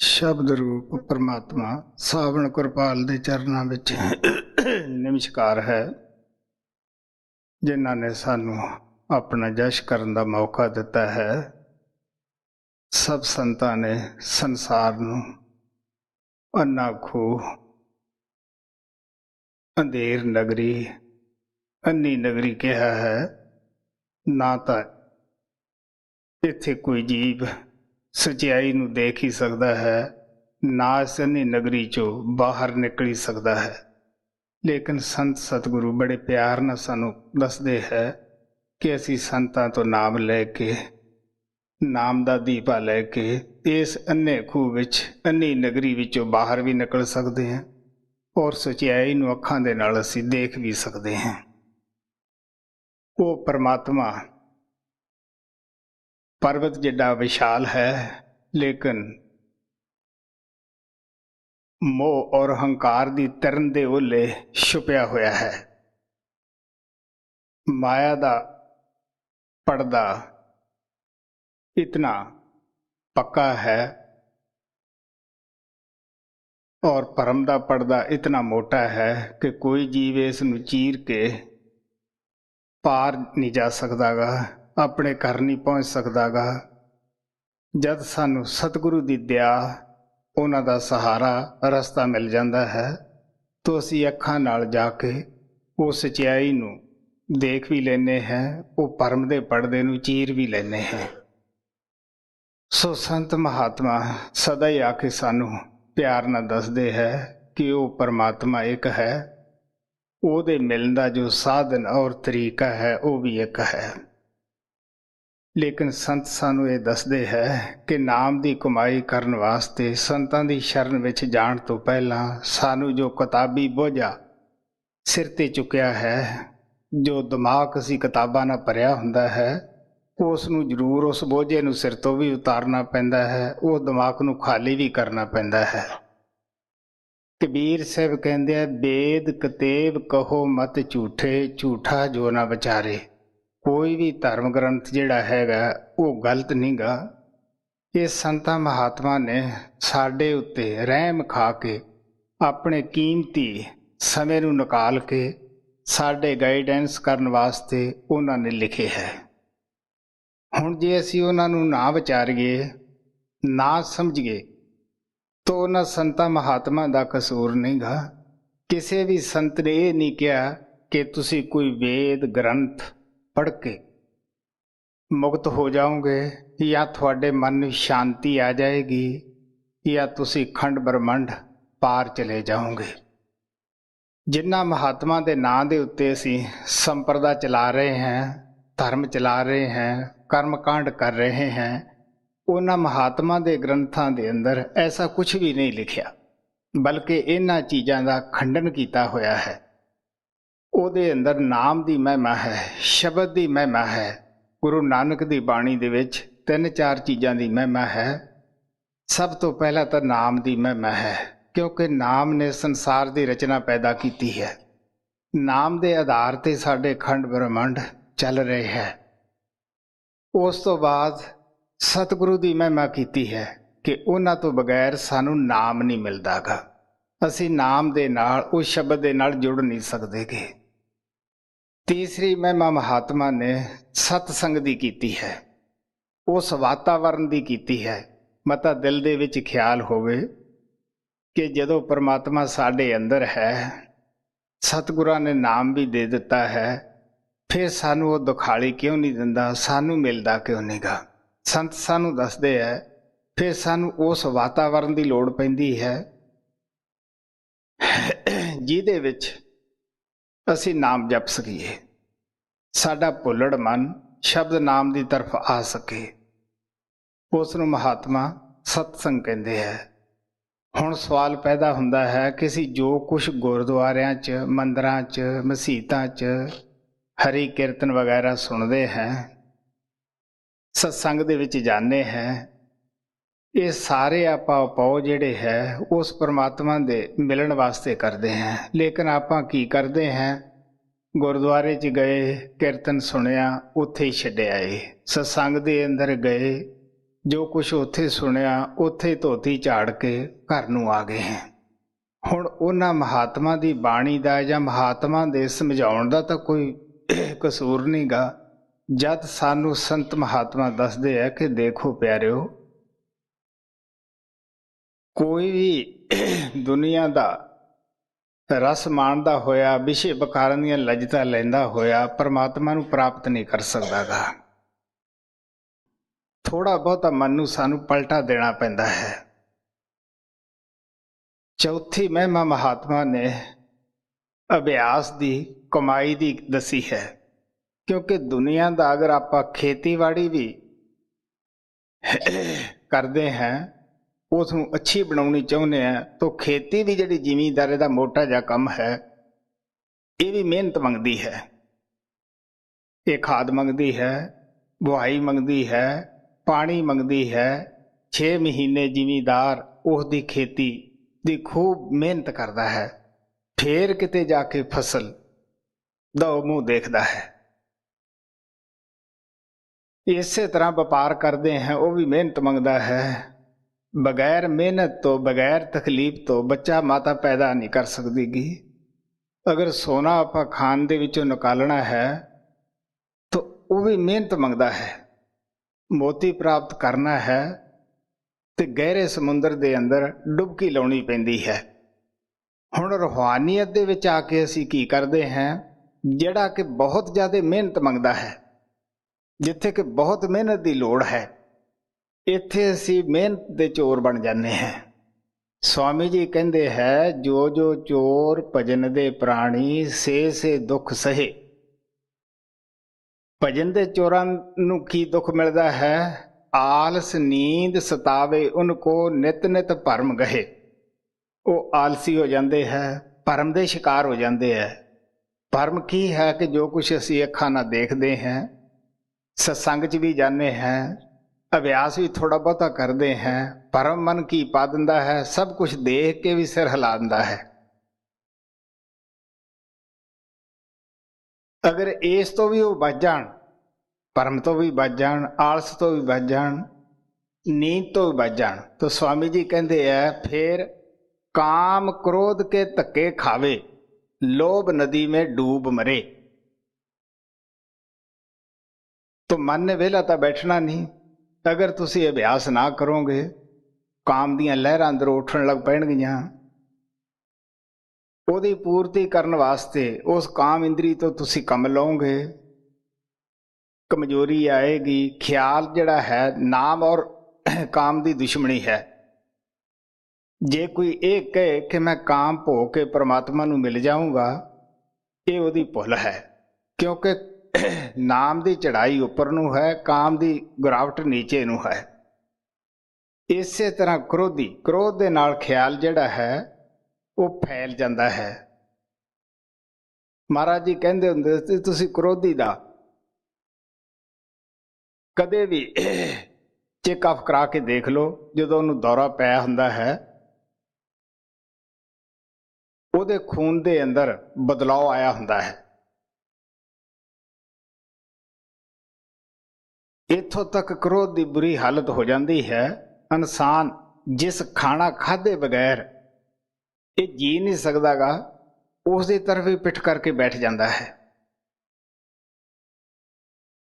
ਸ਼ਬਦ ਰੂਪ ਪਰਮਾਤਮਾ ਸਾਵਣ ਕਿਰਪਾਲ ਦੇ ਚਰਨਾਂ ਵਿੱਚ ਨਮਸਕਾਰ ਹੈ, ਜਿਨ੍ਹਾਂ ਨੇ ਸਾਨੂੰ ਆਪਣਾ ਜਸ਼ ਕਰਨ ਦਾ ਮੌਕਾ ਦਿੱਤਾ ਹੈ। ਸਭ ਸੰਤਾਂ ਨੇ ਸੰਸਾਰ ਨੂੰ ਅੰਨਾ ਖੂਹ, ਅੰਧੇਰ ਨਗਰੀ, ਅੰਨੀ ਨਗਰੀ ਕਿਹਾ ਹੈ। ਨਾ ਤਾਂ ਇੱਥੇ ਕੋਈ ਜੀਵ ਸਚਾਈ ਨੂੰ ਦੇਖ ਹੀ ਸਕਦਾ ਹੈ, ਨਾ ਇਸ ਅੰਨੀ ਨਗਰੀ 'ਚੋਂ ਬਾਹਰ ਨਿਕਲ ਹੀ ਸਕਦਾ ਹੈ। ਲੇਕਿਨ ਸੰਤ ਸਤਿਗੁਰੂ ਬੜੇ ਪਿਆਰ ਨਾਲ ਸਾਨੂੰ ਦੱਸਦੇ ਹੈ ਕਿ ਅਸੀਂ ਸੰਤਾਂ ਤੋਂ ਨਾਮ ਲੈ ਕੇ, ਨਾਮ ਦਾ ਦੀਪਾ ਲੈ ਕੇ ਇਸ ਅੰਨੇ ਖੂਹ ਵਿੱਚ, ਅੰਨੀ ਨਗਰੀ ਵਿੱਚੋਂ ਬਾਹਰ ਵੀ ਨਿਕਲ ਸਕਦੇ ਹਾਂ ਔਰ ਸਚਾਈ ਨੂੰ ਅੱਖਾਂ ਦੇ ਨਾਲ ਅਸੀਂ ਦੇਖ ਵੀ ਸਕਦੇ ਹਾਂ। ਉਹ ਪਰਮਾਤਮਾ ਪਰਬਤ ਜਿੱਡਾ ਵਿਸ਼ਾਲ ਹੈ, ਲੇਕਿਨ ਮੋਹ ਔਰ ਹੰਕਾਰ ਦੀ ਤਰਨ ਦੇ ਓਲੇ ਛੁਪਿਆ ਹੋਇਆ ਹੈ। ਮਾਇਆ ਦਾ ਪਰਦਾ ਇਤਨਾ ਪੱਕਾ ਹੈ ਔਰ ਭਰਮ ਦਾ ਪਰਦਾ ਇਤਨਾ ਮੋਟਾ ਹੈ ਕਿ ਕੋਈ ਜੀਵ ਇਸ ਨੂੰ ਚੀਰ ਕੇ ਪਾਰ ਨਹੀਂ ਜਾ ਸਕਦਾਗਾ, ਆਪਣੇ ਘਰ ਨਹੀਂ ਪਹੁੰਚ ਸਕਦਾਗਾ। ਜਦ ਸਾਨੂੰ ਸਤਿਗੁਰੂ ਦੀ ਦਇਆ, ਉਹਨਾਂ ਦਾ ਸਹਾਰਾ, ਰਸਤਾ ਮਿਲ ਜਾਂਦਾ ਹੈ ਤਾਂ ਅਸੀਂ ਅੱਖਾਂ ਨਾਲ ਜਾ ਕੇ ਉਹ ਸਚਾਈ ਨੂੰ ਦੇਖ ਵੀ ਲੈਂਦੇ ਹਾਂ, ਉਹ ਭਰਮ ਦੇ ਪਰਦੇ ਨੂੰ ਚੀਰ ਵੀ ਲੈਂਦੇ ਹਾਂ। ਸੋ ਸੰਤ ਮਹਾਤਮਾ ਸਦਾ ਹੀ ਆ ਕੇ ਸਾਨੂੰ ਪਿਆਰ ਨਾਲ ਦੱਸਦੇ ਹੈ ਕਿ ਉਹ ਪਰਮਾਤਮਾ ਇੱਕ ਹੈ, ਉਹਦੇ ਮਿਲਣ ਦਾ ਜੋ ਸਾਧਨ ਔਰ ਤਰੀਕਾ ਹੈ ਉਹ ਵੀ ਇੱਕ ਹੈ। ਲੇਕਿਨ ਸੰਤ ਸਾਨੂੰ ਇਹ ਦੱਸਦੇ ਹੈ ਕਿ ਨਾਮ ਦੀ ਕਮਾਈ ਕਰਨ ਵਾਸਤੇ ਸੰਤਾਂ ਦੀ ਸ਼ਰਨ ਵਿੱਚ ਜਾਣ ਤੋਂ ਪਹਿਲਾਂ ਸਾਨੂੰ ਜੋ ਕਿਤਾਬੀ ਬੋਝਾ ਸਿਰ 'ਤੇ ਚੁੱਕਿਆ ਹੈ, ਜੋ ਦਿਮਾਗ ਅਸੀਂ ਕਿਤਾਬਾਂ ਨਾਲ ਭਰਿਆ ਹੁੰਦਾ ਹੈ, ਉਸ ਨੂੰ ਜ਼ਰੂਰ, ਉਸ ਬੋਝੇ ਨੂੰ ਸਿਰ ਤੋਂ ਵੀ ਉਤਾਰਨਾ ਪੈਂਦਾ ਹੈ, ਉਹ ਦਿਮਾਗ ਨੂੰ ਖਾਲੀ ਵੀ ਕਰਨਾ ਪੈਂਦਾ ਹੈ। ਕਬੀਰ ਸਾਹਿਬ ਕਹਿੰਦੇ ਆ, ਵੇਦ ਕਤੇਬ ਕਹੋ ਮਤ ਝੂਠੇ, ਝੂਠਾ ਜੋ ਨਾ ਵਿਚਾਰੇ। ਕੋਈ ਵੀ ਧਰਮ ਗ੍ਰੰਥ ਜਿਹੜਾ ਹੈਗਾ ਉਹ ਗਲਤ ਨਹੀਂ ਗਾ। ਇਹ ਸੰਤਾਂ ਮਹਾਤਮਾ ਨੇ ਸਾਡੇ ਉੱਤੇ ਰਹਿਮ ਖਾ ਕੇ ਆਪਣੇ ਕੀਮਤੀ ਸਮੇਂ ਨੂੰ ਨਿਕਾਲ ਕੇ ਸਾਡੇ ਗਾਈਡੈਂਸ ਕਰਨ ਵਾਸਤੇ ਉਹਨਾਂ ਨੇ ਲਿਖੇ ਹੈ। ਹੁਣ ਜੇ ਅਸੀਂ ਉਹਨਾਂ ਨੂੰ ਨਾ ਵਿਚਾਰੀਏ, ਨਾ ਸਮਝੀਏ, ਤਾਂ ਉਹਨਾਂ ਸੰਤਾਂ ਮਹਾਤਮਾ ਦਾ ਕਸੂਰ ਨਹੀਂ ਗਾ। ਕਿਸੇ ਵੀ ਸੰਤ ਨੇ ਇਹ ਨਹੀਂ ਕਿਹਾ ਕਿ ਤੁਸੀਂ ਕੋਈ ਵੇਦ ਗ੍ਰੰਥ ਪੜ੍ਹ ਕੇ ਮੁਕਤ ਹੋ ਜਾਓਗੇ, ਜਾਂ ਤੁਹਾਡੇ ਮਨ ਨੂੰ ਸ਼ਾਂਤੀ ਆ ਜਾਏਗੀ, ਜਾਂ ਤੁਸੀਂ ਖੰਡ ਬ੍ਰਹਮੰਡ ਪਾਰ ਚਲੇ ਜਾਓਗੇ। ਜਿਨ੍ਹਾਂ ਮਹਾਤਮਾ ਦੇ ਨਾਂ ਦੇ ਉੱਤੇ ਅਸੀਂ ਸੰਪਰਦਾ ਚਲਾ ਰਹੇ ਹਾਂ, ਧਰਮ ਚਲਾ ਰਹੇ ਹਾਂ, ਕਰਮਕਾਂਡ ਕਰ ਰਹੇ ਹਾਂ, ਉਹਨਾਂ ਮਹਾਤਮਾ ਦੇ ਗ੍ਰੰਥਾਂ ਦੇ ਅੰਦਰ ਐਸਾ ਕੁਝ ਵੀ ਨਹੀਂ ਲਿਖਿਆ, ਬਲਕਿ ਇਹਨਾਂ ਚੀਜ਼ਾਂ ਦਾ ਖੰਡਨ ਕੀਤਾ ਹੋਇਆ ਹੈ। ਉਹਦੇ ਅੰਦਰ ਨਾਮ ਦੀ ਮਹਿਮਾ ਹੈ, ਸ਼ਬਦ ਦੀ ਮਹਿਮਾ ਹੈ। ਗੁਰੂ ਨਾਨਕ ਦੀ ਬਾਣੀ ਦੇ ਵਿੱਚ 3-4 ਚੀਜ਼ਾਂ ਦੀ ਮਹਿਮਾ ਹੈ। ਸਭ ਤੋਂ ਪਹਿਲਾਂ ਤਾਂ ਨਾਮ ਦੀ ਮਹਿਮਾ ਹੈ, ਕਿਉਂਕਿ ਨਾਮ ਨੇ ਸੰਸਾਰ ਦੀ ਰਚਨਾ ਪੈਦਾ ਕੀਤੀ ਹੈ। ਨਾਮ ਦੇ ਆਧਾਰ 'ਤੇ ਸਾਡੇ ਖੰਡ ਬ੍ਰਹਮੰਡ ਚੱਲ ਰਹੇ ਹੈ। ਉਸ ਤੋਂ ਬਾਅਦ ਸਤਿਗੁਰੂ ਦੀ ਮਹਿਮਾ ਕੀਤੀ ਹੈ ਕਿ ਉਹਨਾਂ ਤੋਂ ਬਗੈਰ ਸਾਨੂੰ ਨਾਮ ਨਹੀਂ ਮਿਲਦਾਗਾ। ਅਸੀਂ ਨਾਮ ਦੇ ਨਾਲ, ਉਸ ਸ਼ਬਦ ਦੇ ਨਾਲ ਜੁੜ ਨਹੀਂ ਸਕਦੇਗੇ। ਤੀਸਰੀ ਮਹਿਮਾ ਮਹਾਤਮਾ ਨੇ ਸਤਸੰਗ ਦੀ ਕੀਤੀ ਹੈ, ਉਸ ਵਾਤਾਵਰਨ ਦੀ ਕੀਤੀ ਹੈ। ਮਤਾ ਦਿਲ ਦੇ ਵਿੱਚ ਖਿਆਲ ਹੋਵੇ ਕਿ ਜਦੋਂ ਪਰਮਾਤਮਾ ਸਾਡੇ ਅੰਦਰ ਹੈ, ਸਤਿਗੁਰਾਂ ਨੇ ਨਾਮ ਵੀ ਦੇ ਦਿੱਤਾ ਹੈ, ਫਿਰ ਸਾਨੂੰ ਉਹ ਦੁਖਾਲੀ ਕਿਉਂ ਨਹੀਂ ਦਿੰਦਾ, ਸਾਨੂੰ ਮਿਲਦਾ ਕਿਉਂ ਨਹੀਂ ਗਾ। ਸੰਤ ਸਾਨੂੰ ਦੱਸਦੇ ਹੈ ਫਿਰ ਸਾਨੂੰ ਉਸ ਵਾਤਾਵਰਨ ਦੀ ਲੋੜ ਪੈਂਦੀ ਹੈ ਜਿਹਦੇ ਵਿੱਚ ਅਸੀਂ ਨਾਮ ਜਪ ਸਕੀਏ, ਸਾਡਾ ਭੁੱਲੜ ਮਨ ਸ਼ਬਦ ਨਾਮ ਦੀ ਤਰਫ ਆ ਸਕੇ। ਉਸ ਨੂੰ ਮਹਾਤਮਾ ਸਤਸੰਗ ਕਹਿੰਦੇ ਹੈ। ਹੁਣ ਸਵਾਲ ਪੈਦਾ ਹੁੰਦਾ ਹੈ ਕਿ ਅਸੀਂ ਜੋ ਕੁਛ ਗੁਰਦੁਆਰਿਆਂ 'ਚ, ਮੰਦਰਾਂ 'ਚ, ਮਸੀਤਾਂ 'ਚ ਹਰੀ ਕੀਰਤਨ ਵਗੈਰਾ ਸੁਣਦੇ ਹਾਂ, ਸਤਸੰਗ ਦੇ ਵਿੱਚ ਜਾਂਦੇ ਹਾਂ, ਇਹ ਸਾਰੇ ਆਪਾਂ ਉਪਾਅ ਜਿਹੜੇ ਹੈ ਉਸ ਪਰਮਾਤਮਾ ਦੇ ਮਿਲਣ ਵਾਸਤੇ ਕਰਦੇ ਹਾਂ। ਲੇਕਿਨ ਆਪਾਂ ਕੀ ਕਰਦੇ ਹਾਂ, ਗੁਰਦੁਆਰੇ 'ਚ ਗਏ, ਕੀਰਤਨ ਸੁਣਿਆ, ਉੱਥੇ ਹੀ ਛੱਡ ਆਏ। ਸਤਸੰਗ ਦੇ ਅੰਦਰ ਗਏ, ਜੋ ਕੁਛ ਉੱਥੇ ਸੁਣਿਆ ਉੱਥੇ ਧੋਤੀ ਝਾੜ ਕੇ ਘਰ ਨੂੰ ਆ ਗਏ ਹਾਂ। ਹੁਣ ਉਹਨਾਂ ਮਹਾਤਮਾ ਦੀ ਬਾਣੀ ਦਾ ਜਾਂ ਮਹਾਤਮਾ ਦੇ ਸਮਝਾਉਣ ਦਾ ਤਾਂ ਕੋਈ ਕਸੂਰ ਨਹੀਂ ਗਾ, ਜਦ ਸਾਨੂੰ ਸੰਤ ਮਹਾਤਮਾ ਦੱਸਦੇ ਹੈ ਕਿ ਦੇਖੋ ਪਿਆਰਿਓ, ਕੋਈ ਵੀ ਦੁਨੀਆ ਦਾ ਰਸ ਮਾਣਦਾ ਹੋਇਆ, ਵਿਸ਼ੇ ਵਿਕਾਰਾਂ ਦੀਆਂ ਲੱਜਤਾਂ ਲੈਂਦਾ ਹੋਇਆ ਪਰਮਾਤਮਾ ਨੂੰ ਪ੍ਰਾਪਤ ਨਹੀਂ ਕਰ ਸਕਦਾ ਗਾ। ਥੋੜਾ ਬਹੁਤਾ ਮਨ ਨੂੰ ਸਾਨੂੰ ਪਲਟਾ ਦੇਣਾ ਪੈਂਦਾ ਹੈ। ਚੌਥੀ ਮਹਿਮਾ ਮਹਾਤਮਾ ਨੇ ਅਭਿਆਸ ਦੀ, ਕਮਾਈ ਦੀ ਦੱਸੀ ਹੈ, ਕਿਉਂਕਿ ਦੁਨੀਆ ਦਾ ਅਗਰ ਆਪਾਂ ਖੇਤੀਬਾੜੀ ਵੀ ਕਰਦੇ ਹਾਂ, ਉਸ ਨੂੰ ਅੱਛੀ ਬਣਾਉਣੀ ਚਾਹੁੰਦੇ ਹਾਂ, ਤਾਂ ਖੇਤੀ ਵੀ ਜਿਹੜੀ ਜ਼ਿਮੀਂਦਾਰੇ ਦਾ ਮੋਟਾ ਜਿਹਾ ਕੰਮ ਹੈ, ਇਹ ਵੀ ਮਿਹਨਤ ਮੰਗਦੀ ਹੈ। ਇਹ ਖਾਦ ਮੰਗਦੀ ਹੈ, ਬੁਆਈ ਮੰਗਦੀ ਹੈ, ਪਾਣੀ ਮੰਗਦੀ ਹੈ। 6 ਮਹੀਨੇ ਜ਼ਿਮੀਂਦਾਰ ਉਸ ਦੀ ਖੇਤੀ ਦੀ ਖੂਬ ਮਿਹਨਤ ਕਰਦਾ ਹੈ, ਫੇਰ ਕਿਤੇ ਜਾ ਕੇ ਫਸਲ ਦਾ ਮੂੰਹ ਦੇਖਦਾ ਹੈ। ਇਸੇ ਤਰ੍ਹਾਂ ਵਪਾਰ ਕਰਦੇ हैं, ਉਹ ਵੀ ਮਿਹਨਤ ਮੰਗਦਾ ਹੈ। ਬਗੈਰ ਮਿਹਨਤ ਤੋਂ, ਬਗੈਰ ਤਕਲੀਫ ਤੋਂ ਬੱਚਾ ਮਾਤਾ ਪੈਦਾ ਨਹੀਂ ਕਰ ਸਕਦੀ ਗੀ। ਅਗਰ ਸੋਨਾ ਆਪਾਂ ਖਾਣ ਦੇ ਵਿੱਚੋਂ ਨਿਕਾਲਣਾ ਹੈ ਤਾਂ ਉਹ ਵੀ ਮਿਹਨਤ ਮੰਗਦਾ ਹੈ। ਮੋਤੀ ਪ੍ਰਾਪਤ ਕਰਨਾ ਹੈ ਤੇ ਗਹਿਰੇ ਸਮੁੰਦਰ ਦੇ ਅੰਦਰ ਡੁਬਕੀ ਲਾਉਣੀ ਪੈਂਦੀ ਹੈ। ਹੁਣ ਰੂਹਾਨੀਅਤ ਦੇ ਵਿੱਚ ਆ ਕੇ ਅਸੀਂ ਕੀ ਕਰਦੇ ਹਾਂ, ਜਿਹੜਾ ਕਿ ਬਹੁਤ ਜ਼ਿਆਦਾ ਮਿਹਨਤ ਮੰਗਦਾ ਹੈ, ਜਿੱਥੇ ਕਿ ਬਹੁਤ ਮਿਹਨਤ ਦੀ ਲੋੜ ਹੈ, ਇੱਥੇ ਅਸੀਂ ਮਿਹਨਤ ਦੇ ਚੋਰ ਬਣ ਜਾਂਦੇ ਹਾਂ। ਸਵਾਮੀ ਜੀ ਕਹਿੰਦੇ ਹੈ, ਜੋ ਜੋ ਚੋਰ ਭਜਨ ਦੇ ਪ੍ਰਾਣੀ ਸੇ ਦੁੱਖ ਸਹੇ। ਭਜਨ ਦੇ ਚੋਰਾਂ ਨੂੰ ਕੀ ਦੁੱਖ ਮਿਲਦਾ ਹੈ? ਆਲਸ ਨੀਂਦ ਸਤਾਵੇ ਉਨਕੋ ਨਿਤ ਨਿਤ ਭਰਮ ਗਹੇ। ਉਹ ਆਲਸੀ ਹੋ ਜਾਂਦੇ ਹੈ, ਭਰਮ ਦੇ ਸ਼ਿਕਾਰ ਹੋ ਜਾਂਦੇ ਹੈ। ਭਰਮ ਕੀ ਹੈ ਕਿ ਜੋ ਕੁਛ ਅਸੀਂ ਅੱਖਾਂ ਨਾਲ ਦੇਖਦੇ ਹਾਂ, ਸਤਸੰਗ 'ਚ ਵੀ ਜਾਂਦੇ ਹਾਂ, ਅਭਿਆਸ ਵੀ ਥੋੜ੍ਹਾ ਬਹੁਤਾ ਕਰਦੇ ਹਾਂ, ਭਰਮ ਮਨ ਕੀ ਪਾ ਦਿੰਦਾ ਹੈ, ਸਭ ਕੁਛ ਦੇਖ ਕੇ ਵੀ ਸਿਰ ਹਿਲਾ ਦਿੰਦਾ ਹੈ। ਅਗਰ ਇਸ ਤੋਂ ਵੀ ਉਹ ਬਚ ਜਾਣ, ਭਰਮ ਤੋਂ ਵੀ ਬਚ ਜਾਣ, ਆਲਸ ਤੋਂ ਵੀ ਬਚ ਜਾਣ, ਨੀਂਦ ਤੋਂ ਵੀ ਬਚ ਜਾਣ, ਤਾਂ ਸਵਾਮੀ ਜੀ ਕਹਿੰਦੇ ਹੈ, ਫਿਰ ਕਾਮ ਕ੍ਰੋਧ ਕੇ ਧੱਕੇ ਖਾਵੇ, ਲੋਭ ਨਦੀ में डूब मरे। तो मन ने ਵਿਹਲਾ ਤਾਂ ਬੈਠਣਾ ਨਹੀਂ। ਅਗਰ ਤੁਸੀਂ ਅਭਿਆਸ ਨਾ ਕਰੋਗੇ, ਕਾਮ ਦੀਆਂ ਲਹਿਰਾਂ ਅੰਦਰੋਂ ਉੱਠਣ ਲੱਗ ਪੈਣਗੀਆਂ। ਉਹਦੀ ਪੂਰਤੀ ਕਰਨ ਵਾਸਤੇ ਉਸ ਕਾਮ ਇੰਦਰੀ ਤੋਂ ਤੁਸੀਂ ਕੰਮ ਲਓਗੇ, ਕਮਜ਼ੋਰੀ ਆਏਗੀ। ਖਿਆਲ ਜਿਹੜਾ ਹੈ, ਨਾਮ ਔਰ ਕਾਮ ਦੀ ਦੁਸ਼ਮਣੀ ਹੈ। ਜੇ ਕੋਈ ਇਹ ਕਹੇ ਕਿ ਮੈਂ ਕਾਮ ਭੋਗ ਕੇ ਪਰਮਾਤਮਾ ਨੂੰ ਮਿਲ ਜਾਊਂਗਾ, ਇਹ ਉਹਦੀ ਭੁੱਲ ਹੈ, ਕਿਉਂਕਿ ਨਾਮ ਦੀ ਚੜ੍ਹਾਈ ਉੱਪਰ ਨੂੰ ਹੈ, ਕਾਮ ਦੀ ਗਿਰਾਵਟ ਨੀਚੇ ਨੂੰ ਹੈ। ਇਸੇ ਤਰ੍ਹਾਂ ਕ੍ਰੋਧੀ, ਕ੍ਰੋਧ ਦੇ ਨਾਲ ਖਿਆਲ ਜਿਹੜਾ ਹੈ ਉਹ ਫੈਲ ਜਾਂਦਾ ਹੈ। ਮਹਾਰਾਜ ਜੀ ਕਹਿੰਦੇ ਹੁੰਦੇ ਸੀ, ਤੁਸੀਂ ਕ੍ਰੋਧੀ ਦਾ ਕਦੇ ਵੀ ਚੈੱਕਅਪ ਕਰਾ ਕੇ ਦੇਖ ਲਓ। ਜਦੋਂ ਉਹਨੂੰ ਦੌਰਾ ਪਿਆ ਹੁੰਦਾ ਹੈ, ਉਹਦੇ ਖੂਨ ਦੇ ਅੰਦਰ ਬਦਲਾਅ ਆਇਆ ਹੁੰਦਾ ਹੈ। ਇੱਥੋਂ ਤੱਕ ਕ੍ਰੋਧ ਦੀ ਬੁਰੀ ਹਾਲਤ ਹੋ ਜਾਂਦੀ ਹੈ। ਇਨਸਾਨ ਜਿਸ ਖਾਣਾ ਖਾਧੇ ਬਗੈਰ ਇਹ ਜੀ ਨਹੀਂ ਸਕਦਾਗਾ, ਉਸ ਦੀ ਤਰਫ ਹੀ ਪਿੱਠ ਕਰਕੇ ਬੈਠ ਜਾਂਦਾ ਹੈ।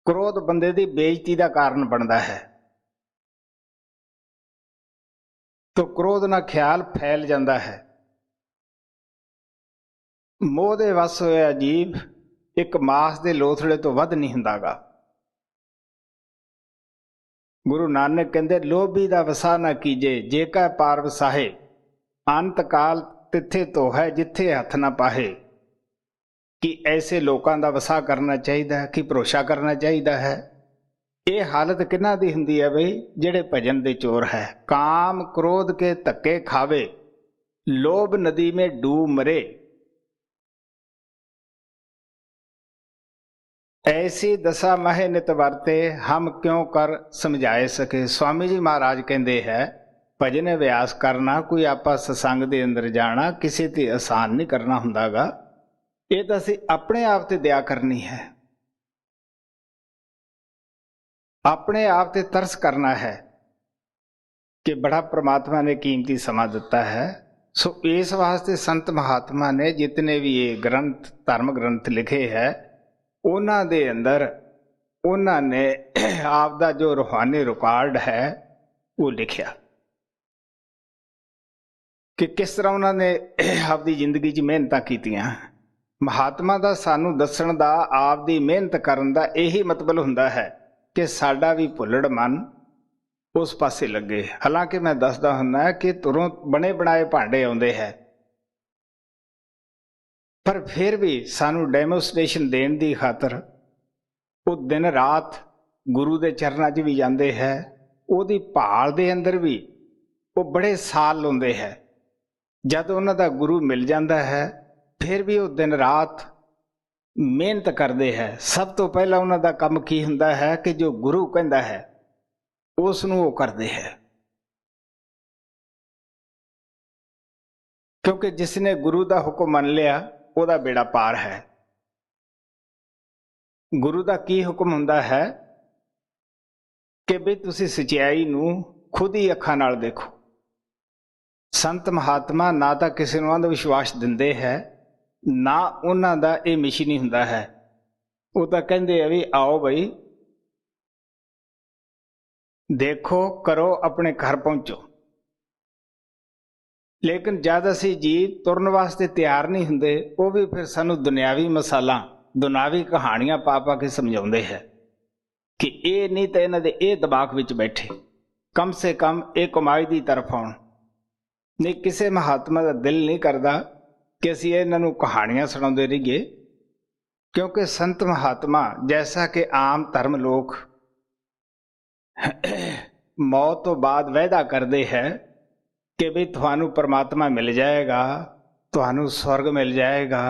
ਕ੍ਰੋਧ ਬੰਦੇ ਦੀ ਬੇਇੱਜ਼ਤੀ ਦਾ ਕਾਰਨ ਬਣਦਾ ਹੈ। ਤਾਂ ਕ੍ਰੋਧ ਨਾਲ ਖਿਆਲ ਫੈਲ ਜਾਂਦਾ ਹੈ। ਮੋਹ ਦੇ ਵਸ ਹੋਇਆ ਜੀਵ ਇੱਕ ਮਾਸ ਦੇ ਲੋਥੜੇ ਤੋਂ ਵੱਧ ਨਹੀਂ ਹੁੰਦਾਗਾ। ਗੁਰੂ ਨਾਨਕ ਕਹਿੰਦੇ, ਲੋਭੀ ਦਾ ਵਸਾ ਨਾ ਕੀਜੇ, ਜੇ ਕਾ ਪਾਰ ਵਸਾਹੇ। ਅੰਤ ਕਾਲ ਤਿੱਥੇ ਧੋ ਹੈ, ਜਿੱਥੇ ਹੱਥ ਨਾ ਪਾਹੇ। ਕਿ ਐਸੇ ਲੋਕਾਂ ਦਾ ਵਸਾ ਕਰਨਾ ਚਾਹੀਦਾ ਹੈ, ਕਿ ਭਰੋਸਾ ਕਰਨਾ ਚਾਹੀਦਾ ਹੈ। ਇਹ ਹਾਲਤ ਕਿਹਨਾਂ ਦੀ ਹੁੰਦੀ ਹੈ ਬਈ? ਜਿਹੜੇ ਭਜਨ ਦੇ ਚੋਰ ਹੈ। ਕਾਮ ਕ੍ਰੋਧ ਕੇ ਧੱਕੇ ਖਾਵੇ, ਲੋਭ ਨਦੀ में डूब मरे। ऐसी दशा महे नित वरते, हम क्यों कर समझाए सके। स्वामी जी महाराज कहते हैं, भजन अभ्यास करना, कोई आपा सत्संग दे अंदर जाना किसी ते आसान नहीं करना हुंदागा। ये तो असीं अपने आप ते दया करनी है, अपने आप ते तरस करना है। कि बड़ा परमात्मा ने कीमती समा दिता है। सो इस वास्ते संत महात्मा ने जितने भी ये ग्रंथ धर्म ग्रंथ लिखे है उन्हां दे अंदर उन्होंने आपका जो रूहानी रिकॉर्ड है वो लिखिया कि किस तरह उन्होंने आपकी जिंदगी च मेहनत कीतियां। महात्मा का सानू दसण का आपकी मेहनत करन दा यही मतलब हुंदा है कि साडा भी भुल्लड़ मन उस पासे लगे। हालांकि मैं दसदा हुंदा कि तुरों बने बनाए भांडे आउंदे है, पर फिर भी सानू डेमोस्ट्रेशन देण दी खातर वो दिन रात गुरु के चरणों च भी जाते हैं, ਉਹਦੀ ਭਾਲ ਦੇ अंदर भी वो बड़े साल लाउंदे है। जब उन्हों का गुरु मिल जाता है फिर भी वो दिन रात मेहनत करते हैं। सब तो पहला उन्हों का काम की हुंदा है कि जो गुरु कहता है उसनूं वो करते हैं, क्योंकि जिसने गुरु का हुक्म मान लिया ਉਹਦਾ बेड़ा पार है। गुरु का की हुक्म हुंदा है कि भी तुसी सच्चाई नूं खुद ही अखां नाल देखो। संत महात्मा ना तो किसी नूं अंध विश्वास दिंदे है, ना उन्हां दा ये मिशन ही हुंदा है। वो तो कहंदे आ भी आओ बई देखो करो अपने घर पहुंचो। लेकिन जद असी जी तुरन वास्ते तैयार नहीं हुंदे, वो भी फिर सानू दुनियावी मसाला दुनियावी कहानियां पा पा के समझाउंदे है कि ये नहीं तो इन्हां दे ये दबाक विच बैठे, कम से कम ये कमाई की तरफ आउण। नहीं किसी महात्मा का दिल नहीं करता कि असी इन्हां नूं कहानियां सुणाउंदे रहिए, क्योंकि संत महात्मा जैसा कि आम धर्म लोग मौत तो बाद वायदा करते हैं कि भी थानू परमात्मा मिल जाएगा, थानू स्वर्ग मिल जाएगा,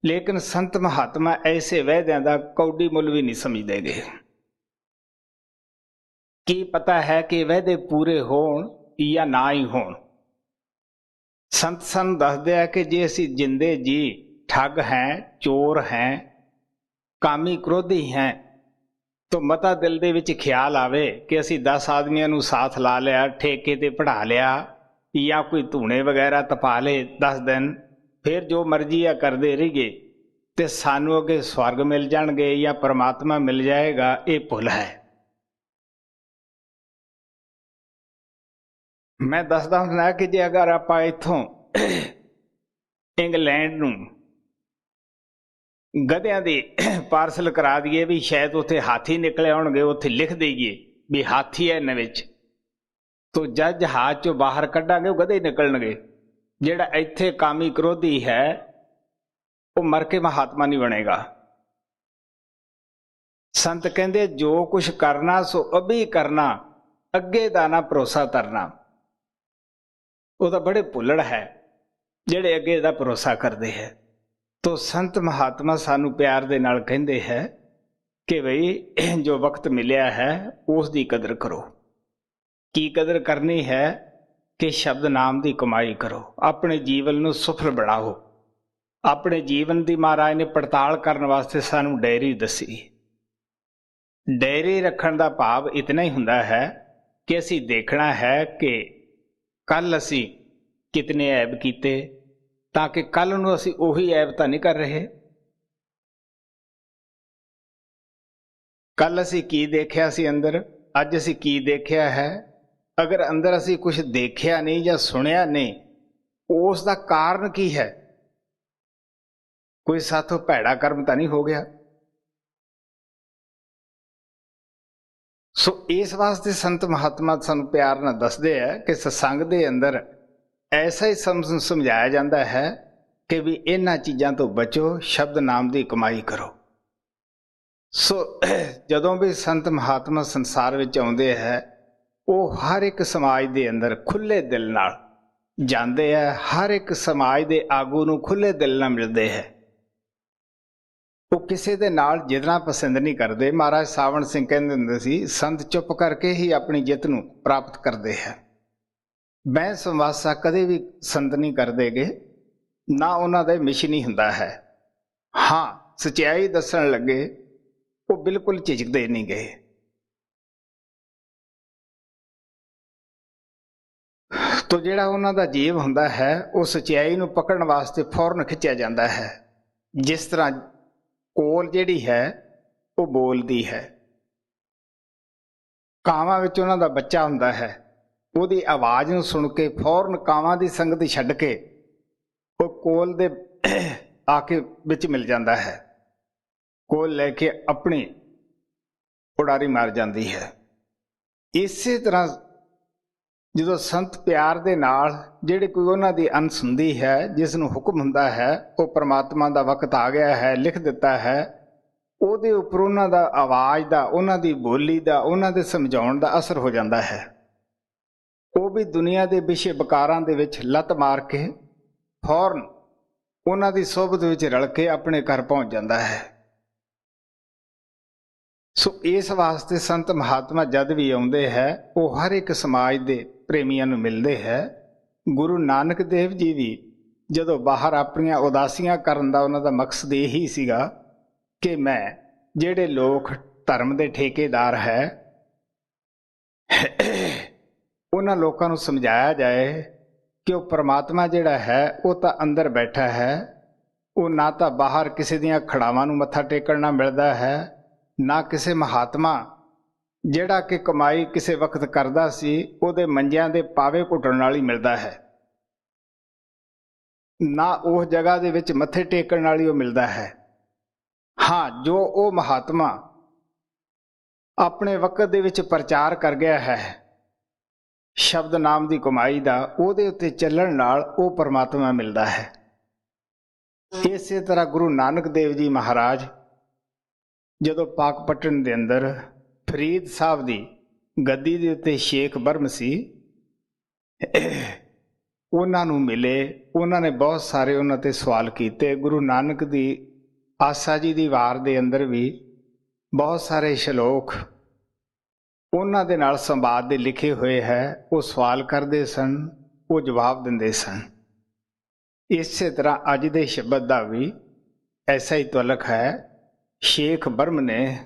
लेकिन संत महात्मा ऐसे वायदों का कौडी मुल भी नहीं समझते गए। की पता है कि वायदे पूरे होण या ना ही होण। संत सन दसदे है कि जे असी जिंदे जी ठग हैं, चोर हैं, कामी क्रोधी हैं, तो मता दिल दे विच ख्याल आवे कि असी 10 आदमियों नूं साथ ला लिया, ठेके ते पढ़ा लिया या कोई धूने वगैरह तपा ले 10 दिन, फिर जो मर्जी आ करते रहिए तो सानू अगे स्वर्ग मिल जाएंगे या परमात्मा मिल जाएगा, ये भुल है। मैं दसदा हुंदा कि जे अगर आप इथों इंग्लैंड नूं गधियां दी पार्सल करा दिए भी शायद उत्थे हाथी निकले आउणगे, उत्थे लिख दईए भी हाथी है इन्हां विच, तो जज जहाज चों बाहर कड्डांगे वो गधे निकलणगे। जिहड़ा इत्थे कामी क्रोधी है वो मर के महात्मा नहीं बनेगा। संत कहंदे जो कुछ करना सो अभी करना, अगे दा ना भरोसा तरना। वो तो बड़े भुल्लड़ है जिहड़े अगे दा भरोसा करते हैं। तो संत महात्मा सानू प्यार दे नाल कहंदे है कि बई जो वक्त मिलिया है उसकी कदर करो। की कदर करनी है कि शब्द नाम की कमाई करो, अपने जीवन नूं सफल बनाओ। अपने जीवन की महाराज ने पड़ताल करने वास्ते सानू डायरी दसी। डायरी रखण का भाव इतना ही हुंदा है कि असी देखना है कि कल असी कितने ऐब कीते, ताकि कल नूं असी उही ऐब तो नहीं कर रहे। कल असी की देखिया सी अंदर, अज असी की देखिया है। अगर अंदर असी कुछ देखिया नहीं या सुनिया नहीं, उसका कारण की है? कोई साथों भैड़ा कर्म तो नहीं हो गया। सो इस वास्ते संत महात्मा सानू प्यार नाल दसदे है कि सत्संग दे अंदर ऐसा ही समझाया जाता है कि भी इन्हां चीज़ों तो बचो, शब्द नाम की कमाई करो। सो जदों भी संत महात्मा संसार विच आउंदे है, वो हर एक समाज दे अंदर खुले दिल नाल जांदे है, हर एक समाज दे आगू नूं खुले दिल नाल मिलदे है। वो किसी दे नाल जितना पसंद नहीं करते। महाराज सावण सिंह कहते हुंदे सी, संत चुप करके ही अपनी जित नूं प्राप्त करते हैं। मैं संवासा कदे भी संत नहीं करते गे, ना उन्हां दा मिशन ही हुंदा है। हाँ सच्चाई दसण लगे वो बिल्कुल झिझकते नहीं गए। ਤੋ ਜਿਹੜਾ ਉਹਨਾਂ ਦਾ ਜੀਵ ਹੁੰਦਾ ਹੈ ਉਹ ਸਚਾਈ ਨੂੰ ਪਕੜਨ ਵਾਸਤੇ ਫੌਰਨ ਖਿੱਚਿਆ ਜਾਂਦਾ ਹੈ। ਜਿਸ ਤਰ੍ਹਾਂ ਕੋਲ ਜਿਹੜੀ ਹੈ ਉਹ ਬੋਲਦੀ ਹੈ। ਕਾਵਾਂ ਵਿੱਚ ਉਹਨਾਂ ਦਾ ਬੱਚਾ ਹੁੰਦਾ ਹੈ, ਉਹਦੀ ਆਵਾਜ਼ ਨੂੰ ਸੁਣ ਕੇ ਫੌਰਨ ਕਾਵਾਂ ਦੀ ਸੰਗਤ ਛੱਡ ਕੇ ਉਹ ਕੋਲ ਦੇ ਆ ਕੇ ਵਿੱਚ ਮਿਲ ਜਾਂਦਾ ਹੈ। ਕੋਲ ਲੈ ਕੇ ਆਪਣੀ ਉਡਾਰੀ ਮਾਰ ਜਾਂਦੀ ਹੈ। ਇਸੇ ਤਰ੍ਹਾਂ ਜਦੋਂ ਸੰਤ ਪਿਆਰ ਦੇ ਨਾਲ ਜਿਹੜੇ ਕੋਈ ਉਹਨਾਂ ਦੀ ਅਣਸ ਹੁੰਦੀ ਹੈ, ਜਿਸ ਨੂੰ ਹੁਕਮ ਹੁੰਦਾ ਹੈ ਉਹ ਪਰਮਾਤਮਾ ਦਾ ਵਕਤ ਆ ਗਿਆ ਹੈ, ਲਿਖ ਦਿੱਤਾ ਹੈ, ਉਹਦੇ ਉੱਪਰ ਉਹਨਾਂ ਦਾ ਆਵਾਜ਼ ਦਾ, ਉਹਨਾਂ ਦੀ ਬੋਲੀ ਦਾ, ਉਹਨਾਂ ਦੇ ਸਮਝਾਉਣ ਦਾ ਅਸਰ ਹੋ ਜਾਂਦਾ ਹੈ। ਉਹ ਵੀ ਦੁਨੀਆ ਦੇ ਵਿਸ਼ੇ ਵਿਕਾਰਾਂ ਦੇ ਵਿੱਚ ਲੱਤ ਮਾਰ ਕੇ ਫੌਰਨ ਉਹਨਾਂ ਦੀ ਸੋਭਤ ਵਿੱਚ ਰਲ ਕੇ ਆਪਣੇ ਘਰ ਪਹੁੰਚ ਜਾਂਦਾ ਹੈ। ਸੋ ਇਸ ਵਾਸਤੇ ਸੰਤ ਮਹਾਤਮਾ ਜਦ ਵੀ ਆਉਂਦੇ ਹੈ ਉਹ ਹਰ ਇੱਕ ਸਮਾਜ ਦੇ ਪ੍ਰੇਮੀਆਂ ਨੂੰ ਮਿਲਦੇ ਹੈ। ਗੁਰੂ ਨਾਨਕ ਦੇਵ ਜੀ ਵੀ ਜਦੋਂ ਬਾਹਰ ਆਪਣੀਆਂ ਉਦਾਸੀਆਂ ਕਰਨ ਦਾ ਉਹਨਾਂ ਦਾ ਮਕਸਦ ਇਹੀ ਸੀਗਾ ਕਿ ਮੈਂ ਜਿਹੜੇ ਲੋਕ ਧਰਮ ਦੇ ਠੇਕੇਦਾਰ ਹੈ ਉਹਨਾਂ ਲੋਕਾਂ ਨੂੰ ਸਮਝਾਇਆ ਜਾਏ ਕਿ ਉਹ ਪਰਮਾਤਮਾ ਜਿਹੜਾ ਹੈ ਉਹ ਤਾਂ ਅੰਦਰ ਬੈਠਾ ਹੈ। ਉਹ ਨਾ ਤਾਂ ਬਾਹਰ ਕਿਸੇ ਦੀਆਂ ਖੜਾਵਾਂ ਨੂੰ ਮੱਥਾ ਟੇਕਣ ਨਾਲ ਮਿਲਦਾ ਹੈ, ਨਾ ਕਿਸੇ ਮਹਾਤਮਾ ਜਿਹੜਾ ਕਿ ਕਮਾਈ ਕਿਸੇ ਵਕਤ ਕਰਦਾ ਸੀ ਉਹਦੇ ਮੰਜਿਆਂ ਦੇ ਪਾਵੇ ਘੁੱਟਣ ਨਾਲ ਹੀ ਮਿਲਦਾ ਹੈ, ਨਾ ਉਸ ਜਗ੍ਹਾ ਦੇ ਵਿੱਚ ਮੱਥੇ ਟੇਕਣ ਨਾਲ ਹੀ ਉਹ ਮਿਲਦਾ ਹੈ। ਹਾਂ, ਜੋ ਉਹ ਮਹਾਤਮਾ ਆਪਣੇ ਵਕਤ ਦੇ ਵਿੱਚ ਪ੍ਰਚਾਰ ਕਰ ਗਿਆ ਹੈ ਸ਼ਬਦ ਨਾਮ ਦੀ ਕਮਾਈ ਦਾ, ਉਹਦੇ ਉੱਤੇ ਚੱਲਣ ਨਾਲ ਉਹ ਪਰਮਾਤਮਾ ਮਿਲਦਾ ਹੈ। ਇਸੇ ਤਰ੍ਹਾਂ ਗੁਰੂ ਨਾਨਕ ਦੇਵ ਜੀ ਮਹਾਰਾਜ ਜਦੋਂ ਪਾਕਪਟਨ ਦੇ ਅੰਦਰ ਫਰੀਦ ਸਾਹਿਬ ਦੀ ਗੱਦੀ ਦੇ ਉੱਤੇ ਸ਼ੇਖ ਬਰਮ ਸੀ, ਉਹਨਾਂ ਨੂੰ ਮਿਲੇ, ਉਹਨਾਂ ਨੇ ਬਹੁਤ ਸਾਰੇ ਉਹਨਾਂ ਤੇ ਸਵਾਲ ਕੀਤੇ। ਗੁਰੂ ਨਾਨਕ ਦੀ ਆਸਾ ਜੀ ਦੀ ਵਾਰ ਦੇ ਅੰਦਰ ਵੀ ਬਹੁਤ ਸਾਰੇ ਸ਼ਲੋਕ ਉਹਨਾਂ ਦੇ ਨਾਲ ਸੰਵਾਦ ਦੇ ਲਿਖੇ ਹੋਏ ਹੈ। ਉਹ ਸਵਾਲ ਕਰਦੇ ਸਨ, ਉਹ ਜਵਾਬ ਦਿੰਦੇ ਸਨ। ਇਸੇ ਤਰ੍ਹਾਂ ਅੱਜ ਦੇ ਸ਼ਬਦ ਦਾ ਵੀ ਐਸਾ ਹੀ ਤੁਅਲਕ ਹੈ। ਸ਼ੇਖ ਬਰਮ ਨੇ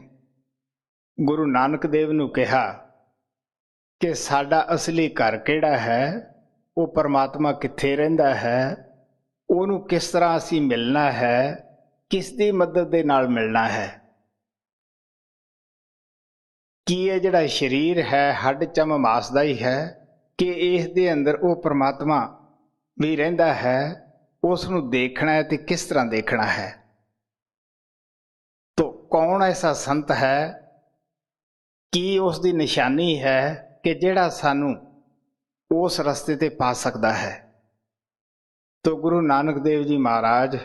ਗੁਰੂ ਨਾਨਕ ਦੇਵ ਨੂੰ ਕਿਹਾ ਕਿ ਸਾਡਾ ਅਸਲੀ ਘਰ ਕਿਹੜਾ ਹੈ, ਉਹ ਪਰਮਾਤਮਾ ਕਿੱਥੇ ਰਹਿੰਦਾ ਹੈ, ਉਹਨੂੰ ਕਿਸ ਤਰ੍ਹਾਂ ਅਸੀਂ ਮਿਲਣਾ ਹੈ, ਕਿਸ ਦੀ ਮਦਦ ਦੇ ਨਾਲ ਮਿਲਣਾ ਹੈ। ਕੀ ਇਹ ਜਿਹੜਾ ਸਰੀਰ ਹੈ ਹੱਡ ਚਮ ਮਾਸ ਦਾ ਹੀ ਹੈ ਕਿ ਇਸ ਦੇ ਅੰਦਰ ਉਹ ਪਰਮਾਤਮਾ ਵੀ ਰਹਿੰਦਾ ਹੈ? ਉਸ ਨੂੰ ਦੇਖਣਾ ਹੈ ਤੇ ਕਿਸ ਤਰ੍ਹਾਂ ਦੇਖਣਾ ਹੈ। ਤੋ ਕੌਣ ਐਸਾ ਸੰਤ ਹੈ, ਕੀ ਉਸ ਦੀ ਨਿਸ਼ਾਨੀ ਹੈ ਕਿ ਜਿਹੜਾ ਸਾਨੂੰ ਉਸ ਰਸਤੇ ਤੇ ਪਾ ਸਕਦਾ ਹੈ। ਤੋ ਗੁਰੂ ਨਾਨਕ ਦੇਵ ਜੀ ਮਹਾਰਾਜ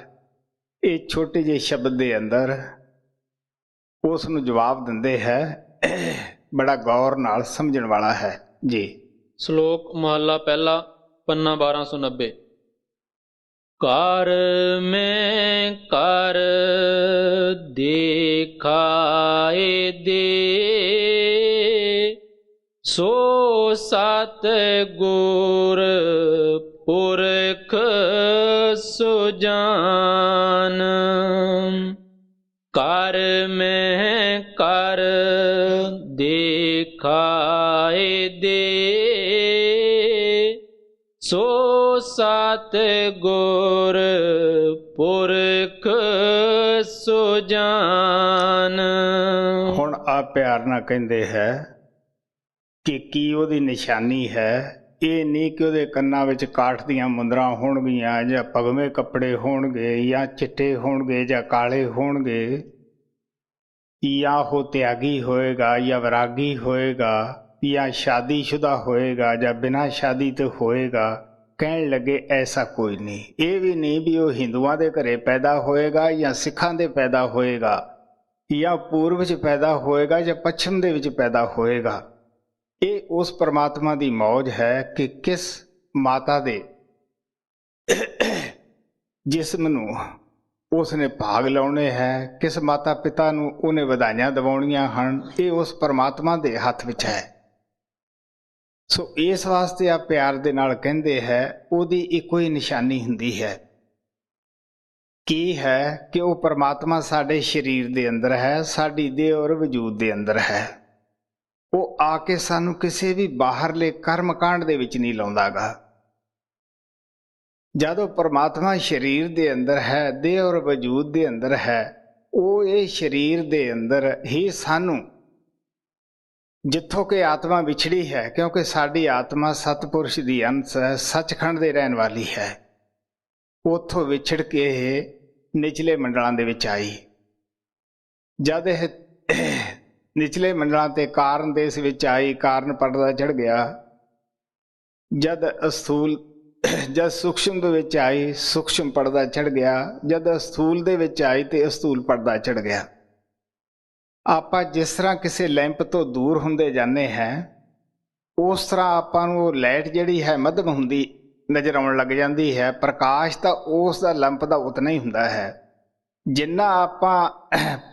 ਇਹ ਛੋਟੇ ਜਿਹੇ ਸ਼ਬਦ ਦੇ ਅੰਦਰ ਉਸ ਨੂੰ ਜਵਾਬ ਦਿੰਦੇ ਹੈ, ਬੜਾ ਗੌਰ ਨਾਲ ਸਮਝਣ ਵਾਲਾ ਹੈ ਜੀ। ਸ਼ਲੋਕ ਮਹਲਾ ਪਹਿਲਾ, ਪੰਨਾ 1290। ਕਰ ਮੈਂ ਕਰ ਦੇਖਾਏ ਦੇ, ਸੋ ਸਤ ਗੁਰ ਪੁਰਖ ਸੁਜਾਨ। ਕਰ ਮੈਂ ਕਰ ਦੇਖਾਏ ਦੇ, ਸੋ ਸਤ ਗੁਰ ਪੁਰਖ ਸੁਜਾਨ। ਹੁਣ ਆ ਪਿਆਰ ਨਾਲ ਕਹਿੰਦੇ ਹੈ ਕਿ ਕੀ ਉਹਦੀ ਨਿਸ਼ਾਨੀ ਹੈ। ਇਹ ਨਹੀਂ ਕਿ ਉਹਦੇ ਕੰਨਾਂ ਵਿੱਚ ਕਾਠ ਦੀਆਂ ਮੁੰਦਰਾਂ ਹੋਣਗੀਆਂ ਜਾਂ ਭਗਵੇਂ ਕੱਪੜੇ ਹੋਣਗੇ ਜਾਂ ਚਿੱਟੇ ਹੋਣਗੇ ਜਾਂ ਕਾਲੇ ਹੋਣਗੇ, ਜਾਂ ਉਹ ਤਿਆਗੀ ਹੋਏਗਾ ਜਾਂ ਵੈਰਾਗੀ ਹੋਏਗਾ ਜਾਂ ਸ਼ਾਦੀशुदा ਹੋਏਗਾ ਜਾਂ ਬਿਨਾਂ ਸ਼ਾਦੀ ਤੋਂ ਹੋਏਗਾ। ਕਹਿਣ ਲੱਗੇ ਐਸਾ ਕੋਈ ਨਹੀਂ। ਇਹ ਵੀ ਨਹੀਂ ਵੀ ਉਹ ਹਿੰਦੂਆਂ ਦੇ ਘਰੇ ਪੈਦਾ ਹੋਏਗਾ ਜਾਂ ਸਿੱਖਾਂ ਦੇ ਪੈਦਾ ਹੋਏਗਾ ਜਾਂ ਪੂਰਬ 'ਚ ਪੈਦਾ ਹੋਏਗਾ ਜਾਂ ਪੱਛਮ ਦੇ ਵਿੱਚ ਪੈਦਾ ਹੋਏਗਾ। ਇਹ ਉਸ ਪਰਮਾਤਮਾ ਦੀ ਮੌਜ ਹੈ ਕਿ ਕਿਸ ਮਾਤਾ ਦੇ ਜਿਸਮ ਨੂੰ ਉਸਨੇ ਭਾਗ ਲਾਉਣੇ ਹੈ, ਕਿਸ ਮਾਤਾ ਪਿਤਾ ਨੂੰ ਉਹਨੇ ਵਧਾਈਆਂ ਦਿਵਾਉਣੀਆਂ ਹਨ, ਇਹ ਉਸ ਪਰਮਾਤਮਾ ਦੇ ਹੱਥ ਵਿੱਚ ਹੈ। ਸੋ ਇਸ ਵਾਸਤੇ ਆ ਪਿਆਰ ਦੇ ਨਾਲ ਕਹਿੰਦੇ ਹੈ ਉਹਦੀ ਇੱਕੋ ਹੀ ਨਿਸ਼ਾਨੀ ਹੁੰਦੀ ਹੈ। ਕੀ ਹੈ ਕਿ ਉਹ ਪਰਮਾਤਮਾ ਸਾਡੇ ਸਰੀਰ ਦੇ ਅੰਦਰ ਹੈ, ਸਾਡੀ ਦੇਹ ਔਰ ਵਜੂਦ ਦੇ ਅੰਦਰ ਹੈ। ਉਹ ਆ ਕੇ ਸਾਨੂੰ ਕਿਸੇ ਵੀ ਬਾਹਰਲੇ ਕਰਮ ਕਾਂਡ ਦੇ ਵਿੱਚ ਨਹੀਂ ਲਾਉਂਦਾਗਾ। ਜਦੋਂ ਪਰਮਾਤਮਾ ਸਰੀਰ ਦੇ ਅੰਦਰ ਹੈ, ਦੇਹ ਔਰ ਵਜੂਦ ਦੇ ਅੰਦਰ ਹੈ, ਉਹ ਇਹ ਸਰੀਰ ਦੇ ਅੰਦਰ ਹੀ ਸਾਨੂੰ, ਜਿੱਥੋਂ ਕਿ ਆਤਮਾ ਵਿਛੜੀ ਹੈ, ਕਿਉਂਕਿ ਸਾਡੀ ਆਤਮਾ ਸਤਿਪੁਰਸ਼ ਦੀ ਅੰਸ਼ ਹੈ, ਸੱਚਖੰਡ ਦੇ ਰਹਿਣ ਵਾਲੀ ਹੈ, ਉੱਥੋਂ ਵਿਛੜ ਕੇ ਇਹ ਨਿਚਲੇ ਮੰਡਲਾਂ ਦੇ ਵਿੱਚ ਆਈ। ਜਦ ਇਹ ਨਿਚਲੇ ਮੰਡਲਾਂ ਤੇ ਕਾਰਨ ਦੇਸ਼ ਵਿੱਚ ਆਈ, ਕਾਰਨ ਪਰਦਾ ਚੜ੍ਹ ਗਿਆ। ਜਦ ਸੂਖਸ਼ਮ ਦੇ ਵਿੱਚ ਆਈ, ਸੂਖਸ਼ਮ ਪਰਦਾ ਚੜ੍ਹ ਗਿਆ। ਜਦ ਅਸਥੂਲ ਦੇ ਵਿੱਚ ਆਈ ਤੇ ਅਸਥੂਲ ਪਰਦਾ ਚੜ੍ਹ ਗਿਆ। ਆਪਾਂ ਜਿਸ ਤਰ੍ਹਾਂ ਕਿਸੇ ਲੈਂਪ ਤੋਂ ਦੂਰ ਹੁੰਦੇ ਜਾਂਦੇ ਹਾਂ, ਉਸ ਤਰ੍ਹਾਂ ਆਪਾਂ ਨੂੰ ਉਹ ਲਾਈਟ ਜਿਹੜੀ ਹੈ ਮੱਧਮ ਹੁੰਦੀ ਨਜ਼ਰ ਆਉਣ ਲੱਗ ਜਾਂਦੀ ਹੈ। ਪ੍ਰਕਾਸ਼ ਤਾਂ ਉਸ ਦਾ ਲੈਂਪ ਦਾ ਉਤਨਾ ਹੀ ਹੁੰਦਾ ਹੈ। ਜਿੰਨਾ ਆਪਾਂ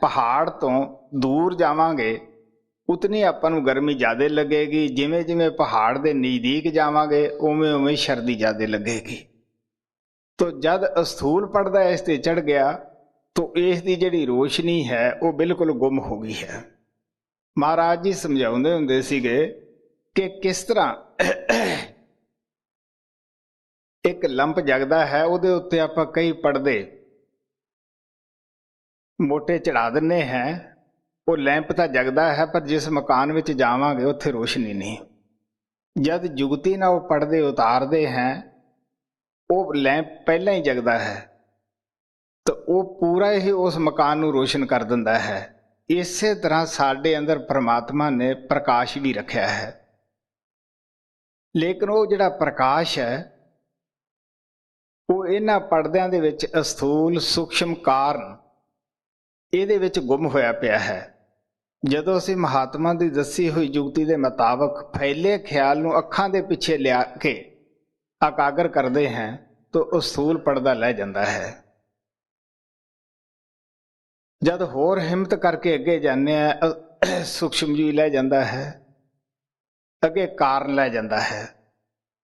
ਪਹਾੜ ਤੋਂ ਦੂਰ ਜਾਵਾਂਗੇ ਉਤਨੀ ਆਪਾਂ ਨੂੰ ਗਰਮੀ ਜ਼ਿਆਦਾ ਲੱਗੇਗੀ। ਜਿਵੇਂ ਜਿਵੇਂ ਪਹਾੜ ਦੇ ਨਜ਼ਦੀਕ ਜਾਵਾਂਗੇ ਉਵੇਂ ਉਵੇਂ ਸਰਦੀ ਜ਼ਿਆਦਾ ਲੱਗੇਗੀ। ਤੋ ਜਦ ਅਸਥੂਲ ਪਰਦਾ ਇਸ ਤੇ ਚੜ੍ਹ ਗਿਆ ਤੋ ਇਸ ਦੀ ਜਿਹੜੀ ਰੋਸ਼ਨੀ ਹੈ ਉਹ ਬਿਲਕੁਲ ਗੁੰਮ ਹੋ ਗਈ ਹੈ। ਮਹਾਰਾਜ ਜੀ ਸਮਝਾਉਂਦੇ ਹੁੰਦੇ ਸੀਗੇ ਕਿ ਕਿਸ ਤਰ੍ਹਾਂ ਇੱਕ ਲੰਪ ਜਗਦਾ ਹੈ, ਉਹਦੇ ਉੱਤੇ ਆਪਾਂ ਕਈ ਪਰਦੇ ਮੋਟੇ ਚੜਾ ਦਿੰਦੇ ਹਾਂ, ਉਹ ਲੈਂਪ ਤਾਂ ਜਗਦਾ ਹੈ, ਪਰ ਜਿਸ ਮਕਾਨ ਵਿੱਚ ਜਾਵਾਂਗੇ ਉੱਥੇ ਰੋਸ਼ਨੀ ਨਹੀਂ। ਜਦ ਜੁਗਤੀ ਨਾਲ ਉਹ ਪਰਦੇ ਉਤਾਰਦੇ ਹਾਂ, ਉਹ ਲੈਂਪ ਪਹਿਲਾਂ ਹੀ ਜਗਦਾ ਹੈ, ਤਾਂ ਉਹ ਪੂਰਾ ਹੀ ਉਸ ਮਕਾਨ ਨੂੰ ਰੋਸ਼ਨ ਕਰ ਦਿੰਦਾ ਹੈ। ਇਸੇ ਤਰ੍ਹਾਂ ਸਾਡੇ ਅੰਦਰ ਪਰਮਾਤਮਾ ਨੇ ਪ੍ਰਕਾਸ਼ ਵੀ ਰੱਖਿਆ ਹੈ, ਲੇਕਿਨ ਉਹ ਜਿਹੜਾ ਪ੍ਰਕਾਸ਼ ਹੈ ਉਹ ਇਹਨਾਂ ਪਰਦਿਆਂ ਦੇ ਵਿੱਚ ਅਸਥੂਲ ਸੂਖਸ਼ਮ ਕਾਰਨ ਇਹਦੇ ਵਿੱਚ ਗੁੰਮ ਹੋਇਆ ਪਿਆ ਹੈ। ਜਦੋਂ ਅਸੀਂ ਮਹਾਤਮਾ ਦੀ ਦੱਸੀ ਹੋਈ ਜੁਗਤੀ ਦੇ ਮੁਤਾਬਕ ਫੈਲੇ ਖਿਆਲ ਨੂੰ ਅੱਖਾਂ ਦੇ ਪਿੱਛੇ ਲਿਆ ਕੇ ਇਕਾਗਰ ਕਰਦੇ ਹਾਂ ਤਾਂ ਉਹ ਸਥੂਲ ਪਰਦਾ ਲੈ ਜਾਂਦਾ ਹੈ। ਜਦ ਹੋਰ ਹਿੰਮਤ ਕਰਕੇ ਅੱਗੇ ਜਾਂਦੇ ਹਾਂ, ਸੂਖਸ਼ਮ ਜੀ ਲੈ ਜਾਂਦਾ ਹੈ, ਅੱਗੇ ਕਾਰਨ ਲੈ ਜਾਂਦਾ ਹੈ।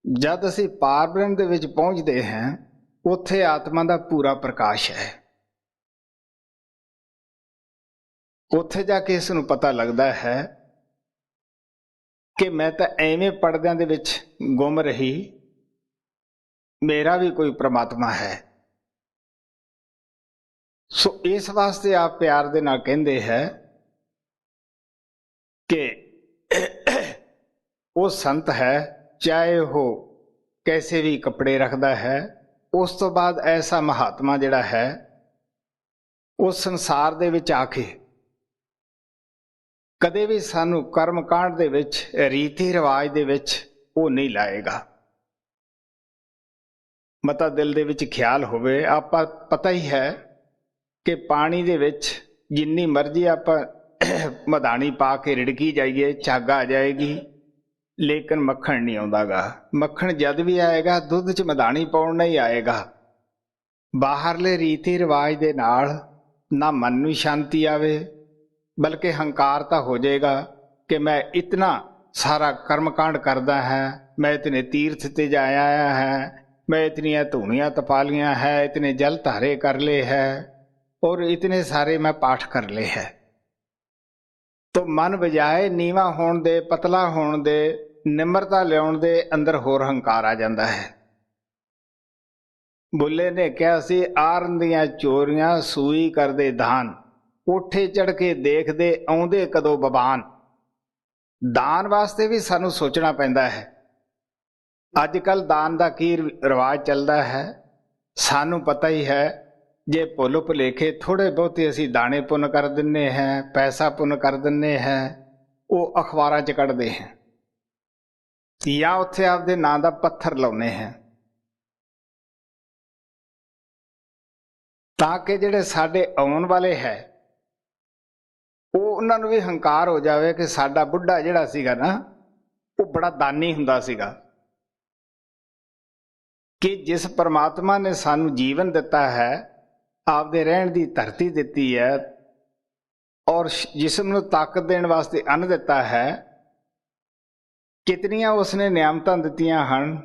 ਜਦ ਅਸੀਂ ਪਾਰ ਬ੍ਰਹਮ ਦੇ ਵਿੱਚ ਪਹੁੰਚਦੇ ਹਾਂ, ਉੱਥੇ ਆਤਮਾ ਦਾ ਪੂਰਾ ਪ੍ਰਕਾਸ਼ ਹੈ। ਉੱਥੇ ਜਾ ਕੇ ਇਸ ਨੂੰ ਪਤਾ ਲੱਗਦਾ ਹੈ ਕਿ ਮੈਂ ਤਾਂ ਐਵੇਂ ਪਰਦਿਆਂ ਦੇ ਵਿੱਚ ਗੁੰਮ ਰਹੀ, ਮੇਰਾ ਵੀ ਕੋਈ ਪ੍ਰਮਾਤਮਾ ਹੈ। ਸੋ ਇਸ ਵਾਸਤੇ ਆਪ ਪਿਆਰ ਦੇ ਨਾਲ ਕਹਿੰਦੇ ਹੈ ਕਿ ਉਹ ਸੰਤ ਹੈ, ਚਾਹੇ ਉਹ ਕੈਸੇ ਵੀ ਕੱਪੜੇ ਰੱਖਦਾ ਹੈ, ਉਸ ਤੋਂ ਬਾਅਦ ਐਸਾ ਮਹਾਤਮਾ ਜਿਹੜਾ ਹੈ ਉਹ ਸੰਸਾਰ ਦੇ ਵਿੱਚ ਆ ਕੇ ਕਦੇ ਵੀ ਸਾਨੂੰ ਕਰਮ ਕਾਂਡ ਦੇ ਵਿੱਚ, ਰੀਤੀ ਰਿਵਾਜ ਦੇ ਵਿੱਚ ਉਹ ਨਹੀਂ ਲਾਏਗਾ। ਮਤਾ ਦਿਲ ਦੇ ਵਿੱਚ ਖਿਆਲ ਹੋਵੇ। ਆਪਾਂ ਪਤਾ ਹੀ ਹੈ ਕਿ ਪਾਣੀ ਦੇ ਵਿੱਚ ਜਿੰਨੀ ਮਰਜ਼ੀ ਆਪਾਂ ਮਧਾਣੀ ਪਾ ਕੇ ਰਿੜਕੀ ਜਾਈਏ, ਝੱਗ ਆ ਜਾਏਗੀ, ਲੇਕਿਨ ਮੱਖਣ ਨਹੀਂ ਆਉਂਦਾਗਾ। ਮੱਖਣ ਜਦ ਵੀ ਆਏਗਾ ਦੁੱਧ 'ਚ ਮਧਾਣੀ ਪਾਉਣ ਨਹੀਂ ਆਏਗਾ। ਬਾਹਰਲੇ ਰੀਤੀ ਰਿਵਾਜ ਦੇ ਨਾਲ ਨਾ ਮਨ ਨੂੰ ਸ਼ਾਂਤੀ ਆਵੇ, ਬਲਕਿ ਹੰਕਾਰ ਤਾਂ ਹੋ ਜਾਏਗਾ ਕਿ ਮੈਂ ਇਤਨਾ ਸਾਰਾ ਕਰਮਕਾਂਡ ਕਰਦਾ ਹੈ, ਮੈਂ ਇਤਨੇ ਤੀਰਥ ਤੇ ਜਾਇਆ ਆਇਆ ਹੈ, मैं इतनियाँ धूणियाँ तपा लिया है, इतने जल धारे कर ले है और इतने सारे मैं पाठ कर ले है। तो मन बजाए नीवा होण दे, पतला होण दे, निम्रता लियाउण दे अंदर होर हंकार आ जाता है। बुल्ले ने कहा सी आरन दियां चोरियां सूई करदे धान, कोठे चढ़ के देखदे आउंदे कदों बबान। दान वास्ते भी सानू सोचना पैंदा है। अजकल दान का की रिवाज चलता है, सानू पता ही है। जे भुल भुलेखे थोड़े बहुते असी दाने पुन कर दिन्ने हैं, पैसा पुन कर दिन्ने हैं, वो अखबारां च कढ़दे हैं या उत्थे आपदे नां दा पत्थर लाउने हैं, ताकि जिहड़े साडे आउण वाले है उन्हां नूं भी हंकार हो जावे कि साडा बुढ़ा जिहड़ा सीगा ना वो बड़ा दानी हुंदा सीगा। कि जिस परमात्मा ने सानू जीवन दिता है, आपदे रहण दी धरती दिती है और जिस्म नूं ताकत देण वास्ते अन्न दिता है, कितनियां उसने नियामतां दित्तियां हन।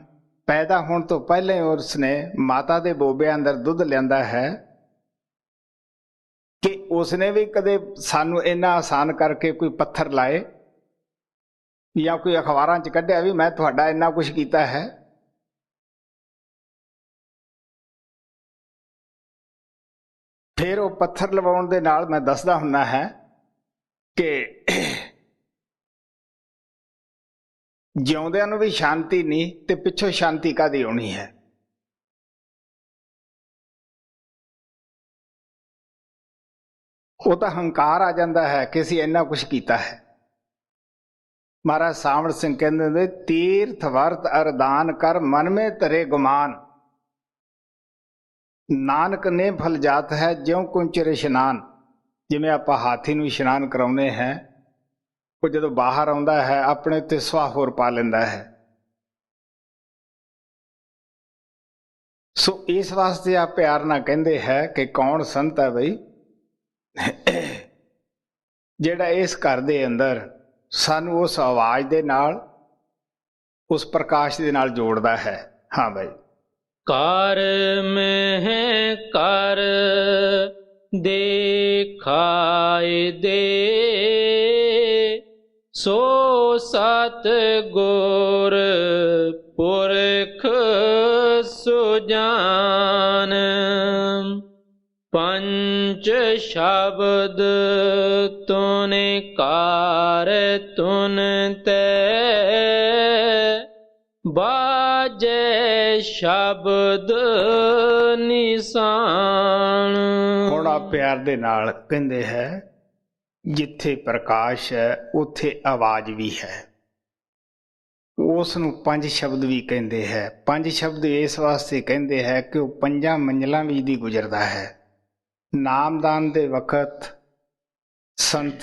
पैदा होण तो पहले उसने माता दे बोबे अंदर दुध लियांदा है कि उसने भी कदे सानू इन्ना आसान करके कोई पत्थर लाए। ਜਾਂ ਕੋਈ ਅਖਬਾਰਾਂ 'ਚ ਕੱਢਿਆ ਵੀ ਮੈਂ ਤੁਹਾਡਾ ਇੰਨਾ ਕੁਛ ਕੀਤਾ ਹੈ। ਫਿਰ ਉਹ ਪੱਥਰ ਲਵਾਉਣ ਦੇ ਨਾਲ ਮੈਂ ਦੱਸਦਾ ਹੁੰਦਾ ਹੈ ਕਿ ਜਿਉਂਦਿਆਂ ਨੂੰ ਵੀ ਸ਼ਾਂਤੀ ਨਹੀਂ ਤੇ ਪਿੱਛੋਂ ਸ਼ਾਂਤੀ ਕਾਹਦੀ ਆਉਣੀ ਹੈ। ਉਹ ਤਾਂ ਹੰਕਾਰ ਆ ਜਾਂਦਾ ਹੈ ਕਿ ਅਸੀਂ ਇੰਨਾ ਕੁਛ ਕੀਤਾ ਹੈ। ਮਹਾਰਾਜ ਸਾਵਣ ਸਿੰਘ ਕਹਿੰਦੇ ਹੁੰਦੇ, ਤੀਰਥ ਵਰਤ ਅਰਦਾਨ ਕਰ ਮਨ ਮੇ ਧਰੇ ਗੁਮਾਨ, ਨਾਨਕ ਨੇ ਫਲ ਜਾਤ ਹੈ ਜਿਉਂ ਕੁੰਚਰ ਇਸ਼ਨਾਨ। ਜਿਵੇਂ ਆਪਾਂ ਹਾਥੀ ਨੂੰ ਇਸ਼ਨਾਨ ਕਰਾਉਂਦੇ ਹਾਂ, ਉਹ ਜਦੋਂ ਬਾਹਰ ਆਉਂਦਾ ਹੈ ਆਪਣੇ ਉੱਤੇ ਸੁਆਹ ਹੋਰ ਪਾ ਲੈਂਦਾ ਹੈ। ਸੋ ਇਸ ਵਾਸਤੇ ਆ ਪਿਆਰ ਨਾਲ ਕਹਿੰਦੇ ਹੈ ਕਿ ਕੌਣ ਸੰਤ ਹੈ ਬਈ, ਜਿਹੜਾ ਇਸ ਘਰ ਦੇ ਅੰਦਰ ਸਾਨੂੰ ਉਸ ਆਵਾਜ਼ ਦੇ ਨਾਲ, ਉਸ ਪ੍ਰਕਾਸ਼ ਦੇ ਨਾਲ ਜੋੜਦਾ ਹੈ। ਹਾਂ ਬਾਈ। ਕਰ ਮਹਿ ਕਰ ਦੇਖਾਇ ਦੇ, ਸੋ ਸਤ ਗੁਰ ਪੁਰਖ ਸੁਜਾਨ। ਪੰਚ ਸ਼ਬਦ ਤੁਨ ਕਾਰ ਤੁਨ ਤੈ, ਬਾਜੈ ਸ਼ਬਦ ਨਿਸ਼ਾਨ। ਹੁਣ ਆ ਪਿਆਰ ਦੇ ਨਾਲ ਕਹਿੰਦੇ ਹੈ, ਜਿੱਥੇ ਪ੍ਰਕਾਸ਼ ਹੈ ਉੱਥੇ ਆਵਾਜ਼ ਵੀ ਹੈ। ਉਸ ਨੂੰ ਪੰਜ ਸ਼ਬਦ ਵੀ ਕਹਿੰਦੇ ਹੈ। ਪੰਜ ਸ਼ਬਦ ਇਸ ਵਾਸਤੇ ਕਹਿੰਦੇ ਹੈ ਕਿ ਉਹ ਪੰਜਾਂ ਮੰਜ਼ਲਾਂ ਵਿੱਚ ਦੀ ਗੁਜ਼ਰਦਾ ਹੈ। ਨਾਮਦਾਨ ਦੇ ਵਕਤ ਸੰਤ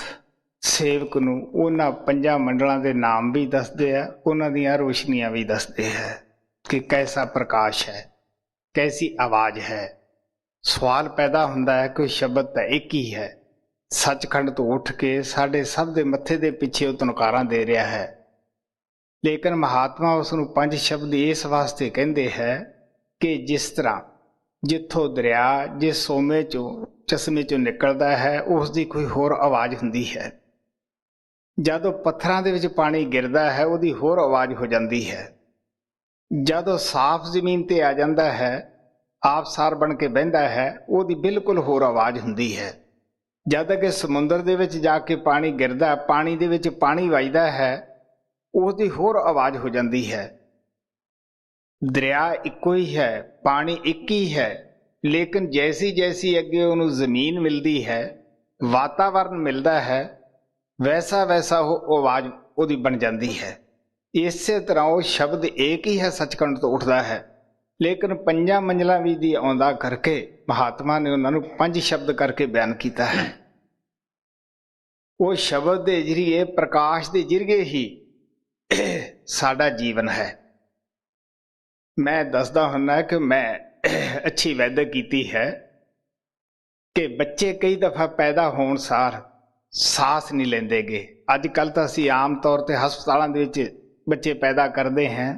ਸੇਵਕ ਨੂੰ ਉਹਨਾਂ ਪੰਜਾਂ ਮੰਡਲਾਂ ਦੇ ਨਾਮ ਵੀ ਦੱਸਦੇ ਆ, ਉਹਨਾਂ ਦੀਆਂ ਰੋਸ਼ਨੀਆਂ ਵੀ ਦੱਸਦੇ ਹੈ ਕਿ ਕੈਸਾ ਪ੍ਰਕਾਸ਼ ਹੈ, ਕੈਸੀ ਆਵਾਜ਼ ਹੈ। ਸਵਾਲ ਪੈਦਾ ਹੁੰਦਾ ਹੈ ਕਿ ਉਹ ਸ਼ਬਦ ਤਾਂ ਇੱਕ ਹੀ ਹੈ, ਸੱਚਖੰਡ ਤੋਂ ਉੱਠ ਕੇ ਸਾਡੇ ਸਭ ਦੇ ਮੱਥੇ ਦੇ ਪਿੱਛੇ ਉਹ ਤਨਕਾਰਾਂ ਦੇ ਰਿਹਾ ਹੈ। ਲੇਕਿਨ ਮਹਾਤਮਾ ਉਸ ਨੂੰ ਪੰਜ ਸ਼ਬਦ ਇਸ ਵਾਸਤੇ ਕਹਿੰਦੇ ਹੈ ਕਿ ਜਿਸ ਤਰ੍ਹਾਂ ਜਿੱਥੋਂ ਦਰਿਆ ਜਿਸ ਸੋਮੇ ਚੋਂ ਚਸ਼ਮੇ ਚੋਂ ਨਿਕਲਦਾ ਹੈ, ਉਸ ਦੀ ਕੋਈ ਹੋਰ ਆਵਾਜ਼ ਹੁੰਦੀ ਹੈ। ਜਦੋਂ ਪੱਥਰਾਂ ਦੇ ਵਿੱਚ ਪਾਣੀ ਗਿਰਦਾ ਹੈ, ਉਹਦੀ ਹੋਰ ਆਵਾਜ਼ ਹੋ ਜਾਂਦੀ ਹੈ। ਜਦੋਂ ਸਾਫ਼ ਜ਼ਮੀਨ ਤੇ ਆ ਜਾਂਦਾ ਹੈ, ਆਬਸਾਰ ਬਣ ਕੇ ਬਹਿੰਦਾ ਹੈ, ਉਹਦੀ ਬਿਲਕੁਲ ਹੋਰ ਆਵਾਜ਼ ਹੁੰਦੀ ਹੈ। ਜਦ ਕਿ ਸਮੁੰਦਰ ਦੇ ਵਿੱਚ ਜਾ ਕੇ ਪਾਣੀ ਗਿਰਦਾ, ਪਾਣੀ ਦੇ ਵਿੱਚ ਪਾਣੀ ਵੱਜਦਾ ਹੈ, ਉਹਦੀ ਹੋਰ ਆਵਾਜ਼ ਹੋ ਜਾਂਦੀ ਹੈ। ਦਰਿਆ ਇੱਕੋ ਹੀ ਹੈ, ਪਾਣੀ ਇੱਕ ਹੀ ਹੈ, ਲੇਕਿਨ ਜੈਸੀ ਜੈਸੀ ਅੱਗੇ ਉਹਨੂੰ ਜ਼ਮੀਨ ਮਿਲਦੀ ਹੈ, ਵਾਤਾਵਰਨ ਮਿਲਦਾ ਹੈ, ਵੈਸਾ ਵੈਸਾ ਉਹ ਆਵਾਜ਼ ਉਹਦੀ ਬਣ ਜਾਂਦੀ ਹੈ। ਇਸੇ ਤਰ੍ਹਾਂ ਉਹ ਸ਼ਬਦ ਇੱਕ ਹੀ ਹੈ, ਸੱਚਖੰਡ ਤੋਂ ਉੱਠਦਾ ਹੈ, ਲੇਕਿਨ ਪੰਜਾਂ ਮੰਜ਼ਲਾਂ ਵਿੱਚ ਦੀ ਆਉਂਦਾ ਕਰਕੇ ਮਹਾਤਮਾ ਨੇ ਉਹਨਾਂ ਨੂੰ ਪੰਜ ਸ਼ਬਦ ਕਰਕੇ ਬਿਆਨ ਕੀਤਾ ਹੈ। ਉਹ ਸ਼ਬਦ ਦੇ ਜ਼ਰੀਏ, ਪ੍ਰਕਾਸ਼ ਦੇ ਜ਼ਰੀਏ ਹੀ ਸਾਡਾ ਜੀਵਨ ਹੈ। ਮੈਂ ਦੱਸਦਾ ਹੁੰਦਾ ਕਿ ਮੈਂ ਅੱਛੀ ਵੈਦਕ ਕੀਤੀ ਹੈ ਕਿ ਬੱਚੇ ਕਈ ਦਫਾ ਪੈਦਾ ਹੋਣ ਸਾਰ ਸਾਹ ਨਹੀਂ ਲੈਂਦੇਗੇ। ਅੱਜ ਕੱਲ੍ਹ ਤਾਂ ਅਸੀਂ ਆਮ ਤੌਰ 'ਤੇ ਹਸਪਤਾਲਾਂ ਦੇ ਵਿੱਚ ਬੱਚੇ ਪੈਦਾ ਕਰਦੇ ਹਾਂ,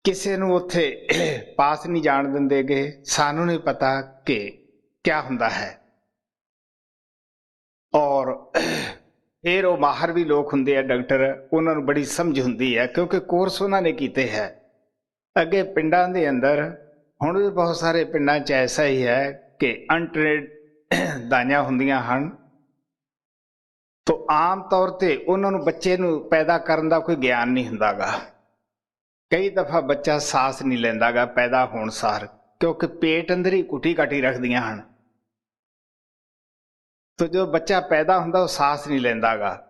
ਕਿਸੇ ਨੂੰ ਉੱਥੇ ਪਾਸ ਨਹੀਂ ਜਾਣ ਦਿੰਦੇਗੇ। ਸਾਨੂੰ ਨਹੀਂ ਪਤਾ ਕਿ ਕਿਆ ਹੁੰਦਾ ਹੈ। ਔਰ ਫਿਰ ਉਹ ਮਾਹਰ ਵੀ ਲੋਕ ਹੁੰਦੇ ਆ, ਡਾਕਟਰ, ਉਹਨਾਂ ਨੂੰ ਬੜੀ ਸਮਝ ਹੁੰਦੀ ਹੈ ਕਿਉਂਕਿ ਕੋਰਸ ਉਹਨਾਂ ਨੇ ਕੀਤੇ ਹੈ। ਅੱਗੇ ਪਿੰਡਾਂ ਦੇ ਅੰਦਰ, ਹੁਣ ਵੀ ਬਹੁਤ ਸਾਰੇ ਪਿੰਡਾਂ 'ਚ ਐਸਾ ਹੀ ਹੈ ਕਿ ਅਨਟ੍ਰੇਨਡ ਦਾਈਆਂ ਹੁੰਦੀਆਂ ਹਨ, ਤਾਂ ਆਮ ਤੌਰ 'ਤੇ ਉਹਨਾਂ ਨੂੰ ਬੱਚੇ ਨੂੰ ਪੈਦਾ ਕਰਨ ਦਾ ਕੋਈ ਗਿਆਨ ਨਹੀਂ ਹੁੰਦਾ ਗਾ। ਕਈ ਦਫਾ ਬੱਚਾ ਸਾਹ ਨਹੀਂ ਲੈਂਦਾ ਗਾ ਪੈਦਾ ਹੋਣ ਸਾਰ, ਕਿਉਂਕਿ ਪੇਟ ਅੰਦਰ ਹੀ ਕੁੱਟੀ ਕਾਟੀ ਰੱਖਦੀਆਂ ਹਨ। ਤਾਂ ਜਦੋਂ ਬੱਚਾ ਪੈਦਾ ਹੁੰਦਾ ਉਹ ਸਾਹ ਨਹੀਂ ਲੈਂਦਾ ਗਾ।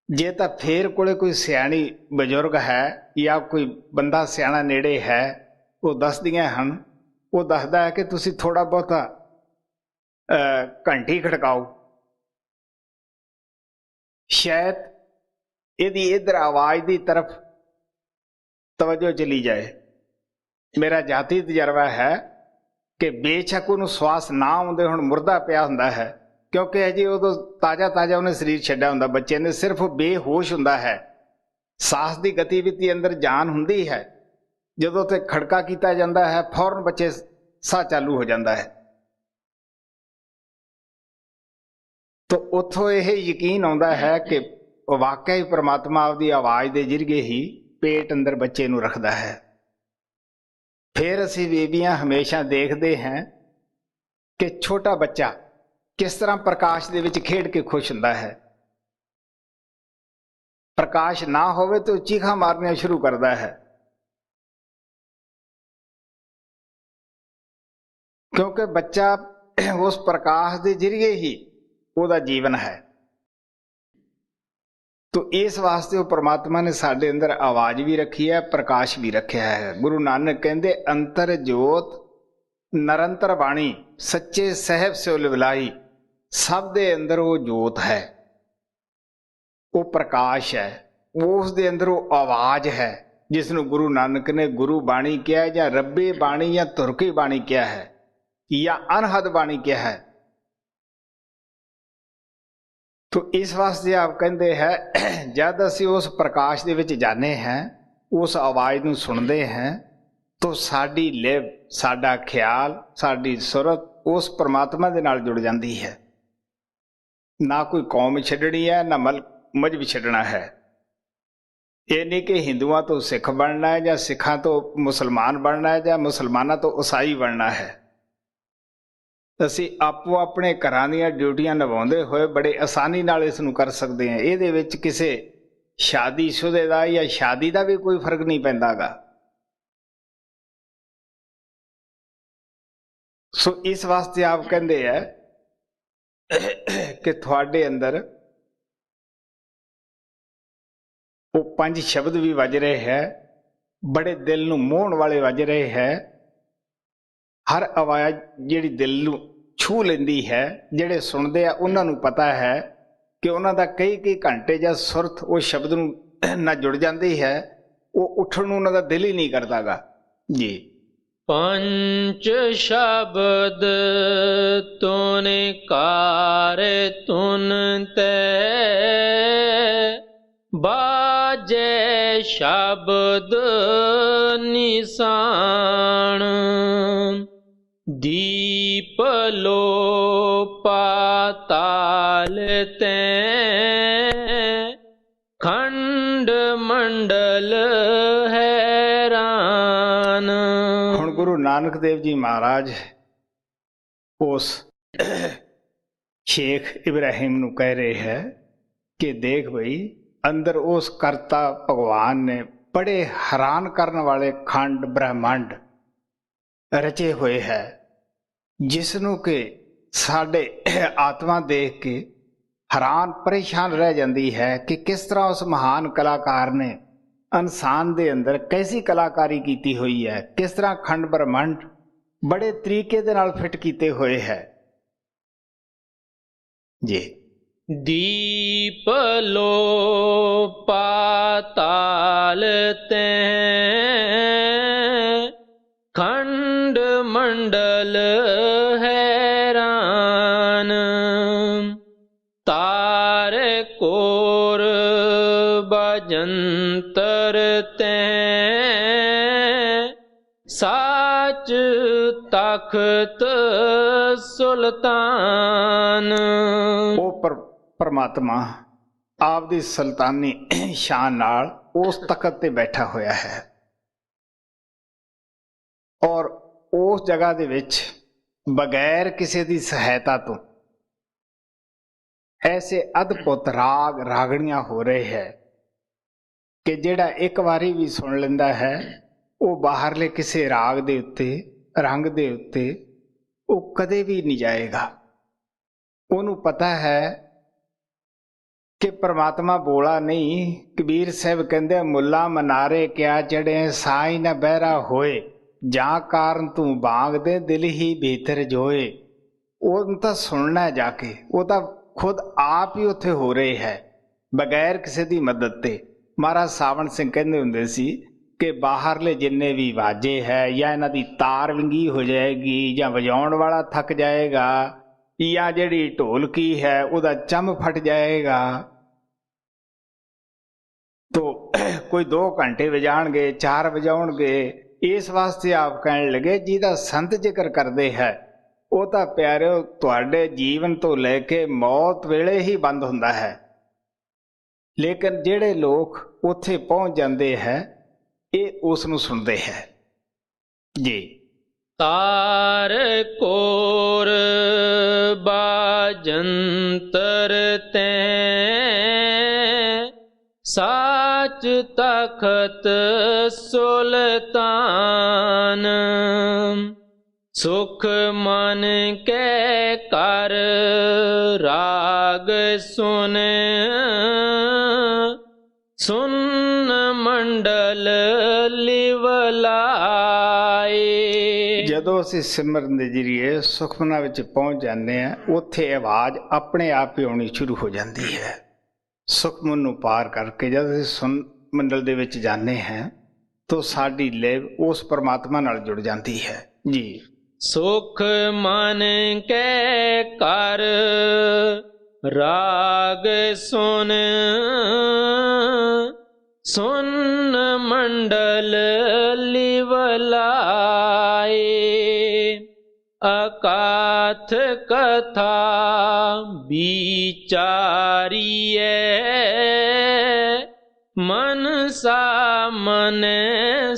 ਜੇ ਤਾਂ ਫੇਰ ਕੋਲੇ ਕੋਈ ਸਿਆਣੀ ਬਜ਼ੁਰਗ ਹੈ ਜਾਂ ਕੋਈ ਬੰਦਾ ਸਿਆਣਾ ਨੇੜੇ ਹੈ, ਉਹ ਦੱਸਦੀਆਂ ਹਨ, ਉਹ ਦੱਸਦਾ ਹੈ ਕਿ ਤੁਸੀਂ ਥੋੜ੍ਹਾ ਬਹੁਤਾ ਘੰਟੀ ਖੜਕਾਓ, ਸ਼ਾਇਦ ਇਹਦੀ ਇੱਧਰ ਆਵਾਜ਼ ਦੀ ਤਰਫ ਤਵੱਜੋ ਚਲੀ ਜਾਏ। ਮੇਰਾ ਜਾਤੀ ਤਜਰਬਾ ਹੈ ਕਿ ਬੇਸ਼ੱਕ ਉਹਨੂੰ ਸਵਾਸ ਨਾ ਆਉਂਦੇ, ਹੁਣ ਮੁਰਦਾ ਪਿਆ ਹੁੰਦਾ ਹੈ, ਕਿਉਂਕਿ ਅਜੇ ਉਦੋਂ ਤਾਜ਼ਾ ਤਾਜ਼ਾ ਉਹਨੇ ਸਰੀਰ ਛੱਡਿਆ ਹੁੰਦਾ, ਬੱਚੇ ਨੇ, ਸਿਰਫ ਬੇਹੋਸ਼ ਹੁੰਦਾ ਹੈ। ਸਾਹ ਦੀ ਗਤੀਵਿਧੀ ਅੰਦਰ ਜਾਨ ਹੁੰਦੀ ਹੈ। ਜਦੋਂ ਤੇ ਖੜਕਾ ਕੀਤਾ ਜਾਂਦਾ ਹੈ, ਫੌਰਨ ਬੱਚੇ ਸਾਹ ਚਾਲੂ ਹੋ ਜਾਂਦਾ ਹੈ। ਤਾਂ ਉੱਥੋਂ ਇਹ ਯਕੀਨ ਆਉਂਦਾ ਹੈ ਕਿ ਵਾਕਿਆ ਹੀ ਪ੍ਰਮਾਤਮਾ ਆਪਦੀ ਆਵਾਜ਼ ਦੇ ਜ਼ਰੀਏ ਹੀ ਪੇਟ ਅੰਦਰ ਬੱਚੇ ਨੂੰ ਰੱਖਦਾ ਹੈ। ਫਿਰ ਅਸੀਂ ਬੀਬੀਆਂ ਹਮੇਸ਼ਾ ਦੇਖਦੇ ਹਾਂ ਕਿ ਛੋਟਾ ਬੱਚਾ ਕਿਸ ਤਰ੍ਹਾਂ ਪ੍ਰਕਾਸ਼ ਦੇ ਵਿੱਚ ਖੇਡ ਕੇ ਖੁਸ਼ ਹੁੰਦਾ ਹੈ। ਪ੍ਰਕਾਸ਼ ਨਾ ਹੋਵੇ ਤਾਂ ਚੀਖਾਂ ਮਾਰਨੀਆਂ ਸ਼ੁਰੂ ਕਰਦਾ ਹੈ, ਕਿਉਂਕਿ ਬੱਚਾ ਉਸ ਪ੍ਰਕਾਸ਼ ਦੇ ਜ਼ਰੀਏ ਹੀ ਉਹਦਾ ਜੀਵਨ ਹੈ। ਤੋ ਇਸ ਵਾਸਤੇ ਉਹ ਪ੍ਰਮਾਤਮਾ ਨੇ ਸਾਡੇ ਅੰਦਰ ਆਵਾਜ਼ ਵੀ ਰੱਖੀ ਹੈ, ਪ੍ਰਕਾਸ਼ ਵੀ ਰੱਖਿਆ ਹੈ। ਗੁਰੂ ਨਾਨਕ ਕਹਿੰਦੇ ਅੰਤਰ ਜੋਤ ਨਿਰੰਤਰ ਬਾਣੀ ਸੱਚੇ ਸਾਹਿਬ ਸਿਉ ਲਿਵਲਾਈ। ਸਭ ਦੇ ਅੰਦਰ ਉਹ ਜੋਤ ਹੈ, ਉਹ ਪ੍ਰਕਾਸ਼ ਹੈ, ਉਸ ਦੇ ਅੰਦਰ ਉਹ ਆਵਾਜ਼ ਹੈ ਜਿਸ ਨੂੰ ਗੁਰੂ ਨਾਨਕ ਨੇ ਗੁਰੂ ਬਾਣੀ ਕਿਹਾ, ਜਾਂ ਰੱਬੀ ਬਾਣੀ, ਜਾਂ ਤੁਰਕੀ ਬਾਣੀ ਕਿਹਾ ਹੈ, ਜਾਂ ਅਨਹਦ ਬਾਣੀ ਕਿਹਾ ਹੈ। ਤੋ ਇਸ ਵਾਸਤੇ ਆਪ ਕਹਿੰਦੇ ਹੈ ਜਦ ਅਸੀਂ ਉਸ ਪ੍ਰਕਾਸ਼ ਦੇ ਵਿੱਚ ਜਾਂਦੇ ਹਾਂ, ਉਸ ਆਵਾਜ਼ ਨੂੰ ਸੁਣਦੇ ਹਾਂ, ਤੋ ਸਾਡੀ ਲਿਵ, ਸਾਡਾ ਖਿਆਲ, ਸਾਡੀ ਸੁਰਤ ਉਸ ਪ੍ਰਮਾਤਮਾ ਦੇ ਨਾਲ ਜੁੜ ਜਾਂਦੀ ਹੈ। ਨਾ ਕੋਈ ਕੌਮ ਛੱਡਣੀ ਹੈ, ਨਾ ਮਜ਼ਹਬ ਛੱਡਣਾ ਹੈ। ਇਹ ਨਹੀਂ ਕਿ ਹਿੰਦੂਆਂ ਤੋਂ ਸਿੱਖ ਬਣਨਾ ਹੈ, ਜਾਂ ਸਿੱਖਾਂ ਤੋਂ ਮੁਸਲਮਾਨ ਬਣਨਾ ਹੈ, ਜਾਂ ਮੁਸਲਮਾਨਾਂ ਤੋਂ ਈਸਾਈ ਬਣਨਾ ਹੈ। ਅਸੀਂ ਆਪੋ ਆਪਣੇ ਘਰਾਂ ਦੀਆਂ ਡਿਊਟੀਆਂ ਨਿਭਾਉਂਦੇ ਹੋਏ ਬੜੇ ਆਸਾਨੀ ਨਾਲ ਇਸ ਨੂੰ ਕਰ ਸਕਦੇ ਹਾਂ। ਇਹਦੇ ਵਿੱਚ ਕਿਸੇ ਸ਼ਾਦੀशुदा ਦਾ ਜਾਂ ਸ਼ਾਦੀ ਦਾ ਵੀ ਕੋਈ ਫਰਕ ਨਹੀਂ ਪੈਂਦਾ ਗਾ। ਸੋ ਇਸ ਵਾਸਤੇ ਆਪ ਕਹਿੰਦੇ ਹੈ ਕਿ ਤੁਹਾਡੇ ਅੰਦਰ ਉਹ 5 ਸ਼ਬਦ ਵੀ ਵੱਜ ਰਹੇ ਹੈ, ਬੜੇ ਦਿਲ ਨੂੰ ਮੋਹਣ ਵਾਲੇ ਵੱਜ ਰਹੇ ਹੈ। ਹਰ ਆਵਾਜ਼ ਜਿਹੜੀ ਦਿਲ ਨੂੰ ਛੂਹ ਲੈਂਦੀ ਹੈ, ਜਿਹੜੇ ਸੁਣਦੇ ਆ ਉਹਨਾਂ ਨੂੰ ਪਤਾ ਹੈ ਕਿ ਉਹਨਾਂ ਦਾ ਕਈ ਘੰਟੇ ਜਾਂ ਸੁਰਤ ਉਹ ਸ਼ਬਦ ਨੂੰ ਨਾਲ ਜੁੜ ਜਾਂਦੀ ਹੈ, ਉਹ ਉੱਠਣ ਨੂੰ ਉਹਨਾਂ ਦਾ ਦਿਲ ਹੀ ਨਹੀਂ ਕਰਦਾਗਾ ਜੀ। ਪੰਚ ਸ਼ਬਦ ਤੁਨੇ ਕਾਰ ਤੁਨ ਤੈ, ਬਾਜੈ ਸ਼ਬਦ ਨਿਸ਼ਾਨ, ਦੀਪ ਲੋ ਪਾਤਾਲ ਤੈ, ਖੰਡ ਮੰਡਲ ਹੈਰਾਨ। ਹੁਣ ਗੁਰੂ ਨਾਨਕ ਦੇਵ ਜੀ ਮਹਾਰਾਜ ਉਸ ਸ਼ੇਖ ਇਬਰਾਹਿਮ ਨੂੰ ਕਹਿ ਰਹੇ ਹੈ ਕਿ ਦੇਖ ਬਈ, ਅੰਦਰ ਉਸ ਕਰਤਾ ਭਗਵਾਨ ਨੇ ਬੜੇ ਹੈਰਾਨ ਕਰਨ ਵਾਲੇ ਖੰਡ ਬ੍ਰਹਮੰਡ ਰਚੇ ਹੋਏ ਹੈ, ਜਿਸ ਨੂੰ ਕਿ ਸਾਡੇ ਆਤਮਾ ਦੇਖ ਕੇ ਹੈਰਾਨ ਪਰੇਸ਼ਾਨ ਰਹਿ ਜਾਂਦੀ ਹੈ ਕਿ ਕਿਸ ਤਰ੍ਹਾਂ ਉਸ ਮਹਾਨ ਕਲਾਕਾਰ ਨੇ ਇਨਸਾਨ ਦੇ ਅੰਦਰ ਕੈਸੀ ਕਲਾਕਾਰੀ ਕੀਤੀ ਹੋਈ ਹੈ, ਕਿਸ ਤਰ੍ਹਾਂ ਖੰਡ ਬ੍ਰਹਮੰਡ ਬੜੇ ਤਰੀਕੇ ਦੇ ਨਾਲ ਫਿੱਟ ਕੀਤੇ ਹੋਏ ਹੈ ਜੀ। ਦੀਪ ਲੋ ਪਾਤਾਲ ਤੈ, ਖੰਡ ਮੰਡਲ ਹੈਰਾਨ, ਤਾਰ ਕੋਰ ਬਜੰਤਰ ਤੈ, ਸਾਚ ਤਖਤ ਸੁਲਤਾਨ। ਉਹ ਪਰਮਾਤਮਾ ਆਪਦੀ ਸੁਲਤਾਨੀ ਸ਼ਾਨ ਨਾਲ ਉਸ ਤਖਤ ਤੇ ਬੈਠਾ ਹੋਇਆ ਹੈ, ਔਰ ਉਸ ਜਗ੍ਹਾ ਦੇ ਵਿੱਚ ਬਗੈਰ ਕਿਸੇ ਦੀ ਸਹਾਇਤਾ ਤੋਂ ਐਸੇ ਅਦਭੁਤ ਰਾਗ ਰਾਗਣੀਆਂ ਹੋ ਰਹੇ ਹੈ ਕਿ ਜਿਹੜਾ ਇੱਕ ਵਾਰੀ ਵੀ ਸੁਣ ਲੈਂਦਾ ਹੈ, ਉਹ ਬਾਹਰਲੇ ਕਿਸੇ ਰਾਗ ਦੇ ਉੱਤੇ, ਰੰਗ ਦੇ ਉੱਤੇ ਉਹ ਕਦੇ ਵੀ ਨਹੀਂ ਜਾਏਗਾ। ਉਹਨੂੰ ਪਤਾ ਹੈ ਕਿ ਪ੍ਰਮਾਤਮਾ ਬੋਲਾ ਨਹੀਂ। ਕਬੀਰ ਸਾਹਿਬ ਕਹਿੰਦੇ ਮੁੱਲਾ ਮਨਾਰੇ ਕਿਆ ਚੜੇ, ਸਾਈ ਨਾ ਬਹਿਰਾ ਹੋਏ, ਜਾਂ ਕਾਰਨ ਤੂੰ ਬਾਗ ਦੇ ਦਿਲ ਹੀ ਭੀਤਰ ਜੋਏ। ਉਹਨੂੰ ਤਾਂ ਸੁਣਨਾ ਜਾ ਕੇ, ਉਹ ਤਾਂ ਖੁਦ ਆਪ ਹੀ ਉੱਥੇ ਹੋ ਰਹੇ ਹੈ ਬਗੈਰ ਕਿਸੇ ਦੀ ਮਦਦ ਤੇ। ਮਹਾਰਾਜ ਸਾਵਣ ਸਿੰਘ ਕਹਿੰਦੇ ਹੁੰਦੇ ਸੀ ਕਿ ਬਾਹਰਲੇ ਜਿੰਨੇ ਵੀ ਵਾਜੇ ਹੈ, ਜਾਂ ਇਹਨਾਂ ਦੀ ਤਾਰ ਵਿੰਗੀ ਹੋ ਜਾਏਗੀ, ਜਾਂ ਵਜਾਉਣ ਵਾਲਾ ਥੱਕ ਜਾਏਗਾ, ਜਾਂ ਜਿਹੜੀ ਢੋਲਕੀ ਹੈ ਉਹਦਾ ਚੰਮ ਫਟ ਜਾਏਗਾ, ਤੋ ਕੋਈ 2 ਘੰਟੇ ਵਜਾਣਗੇ, 4 ਵਜਾਉਣਗੇ। ਇਸ ਵਾਸਤੇ ਆਪ ਕਹਿਣ ਲੱਗੇ ਜਿਹਦਾ ਸੰਤ ਜ਼ਿਕਰ ਕਰਦੇ ਹੈ ਉਹ ਤਾਂ ਪਿਆਰਿਓ ਤੁਹਾਡੇ ਜੀਵਨ ਤੋਂ ਲੈ ਕੇ ਮੌਤ ਵੇਲੇ ਹੀ ਬੰਦ ਹੁੰਦਾ ਹੈ। ਲੇਕਿਨ ਜਿਹੜੇ ਲੋਕ ਉੱਥੇ ਪਹੁੰਚ ਜਾਂਦੇ ਹੈ ਇਹ ਉਸ ਨੂੰ ਸੁਣਦੇ ਹੈ ਜੀ। ਤਾਰ ਕੋਰ ਬਾਜੰਤਰ ਤੈਂ ਸਾਚ ਤਖਤ ਸੁਲਤਾਨ ਸੁਖ ਮਨ ਕੈ ਕਰ ਰਾਗ ਸੁਨ ਸੁਨ ਮੰਡਲ ਲਿਵਲਾਏ। ਜਦੋਂ ਅਸੀਂ ਸਿਮਰਨ ਦੇ ਜਰੀਏ ਸੁਖਮਨਾ ਵਿੱਚ ਪਹੁੰਚ ਜਾਂਦੇ ਹਾਂ ਉੱਥੇ ਆਵਾਜ਼ ਆਪਣੇ ਆਪ ਹੀ ਆਉਣੀ ਸ਼ੁਰੂ ਹੋ ਜਾਂਦੀ ਹੈ। ਸੁਖਮਨ ਨੂੰ ਪਾਰ ਕਰਕੇ ਜਦ ਅਸੀਂ ਸੁਨ ਮੰਡਲ ਦੇ ਵਿੱਚ ਜਾਂਦੇ ਹਾਂ ਤਾਂ ਸਾਡੀ ਲਿਵ ਉਸ ਪਰਮਾਤਮਾ ਨਾਲ ਜੁੜ ਜਾਂਦੀ ਹੈ ਜੀ। ਸੁਖ ਮਨ ਕੈ ਕਰ ਰਾਗ ਸੁਨ ਸੁਨ ਮੰਡਲ ਲਿਵਲਾਏ। ਅਕਾਥ ਕਥਾ ਵਿਚਾਰੀਐ ਮਨ ਸਾਮਨ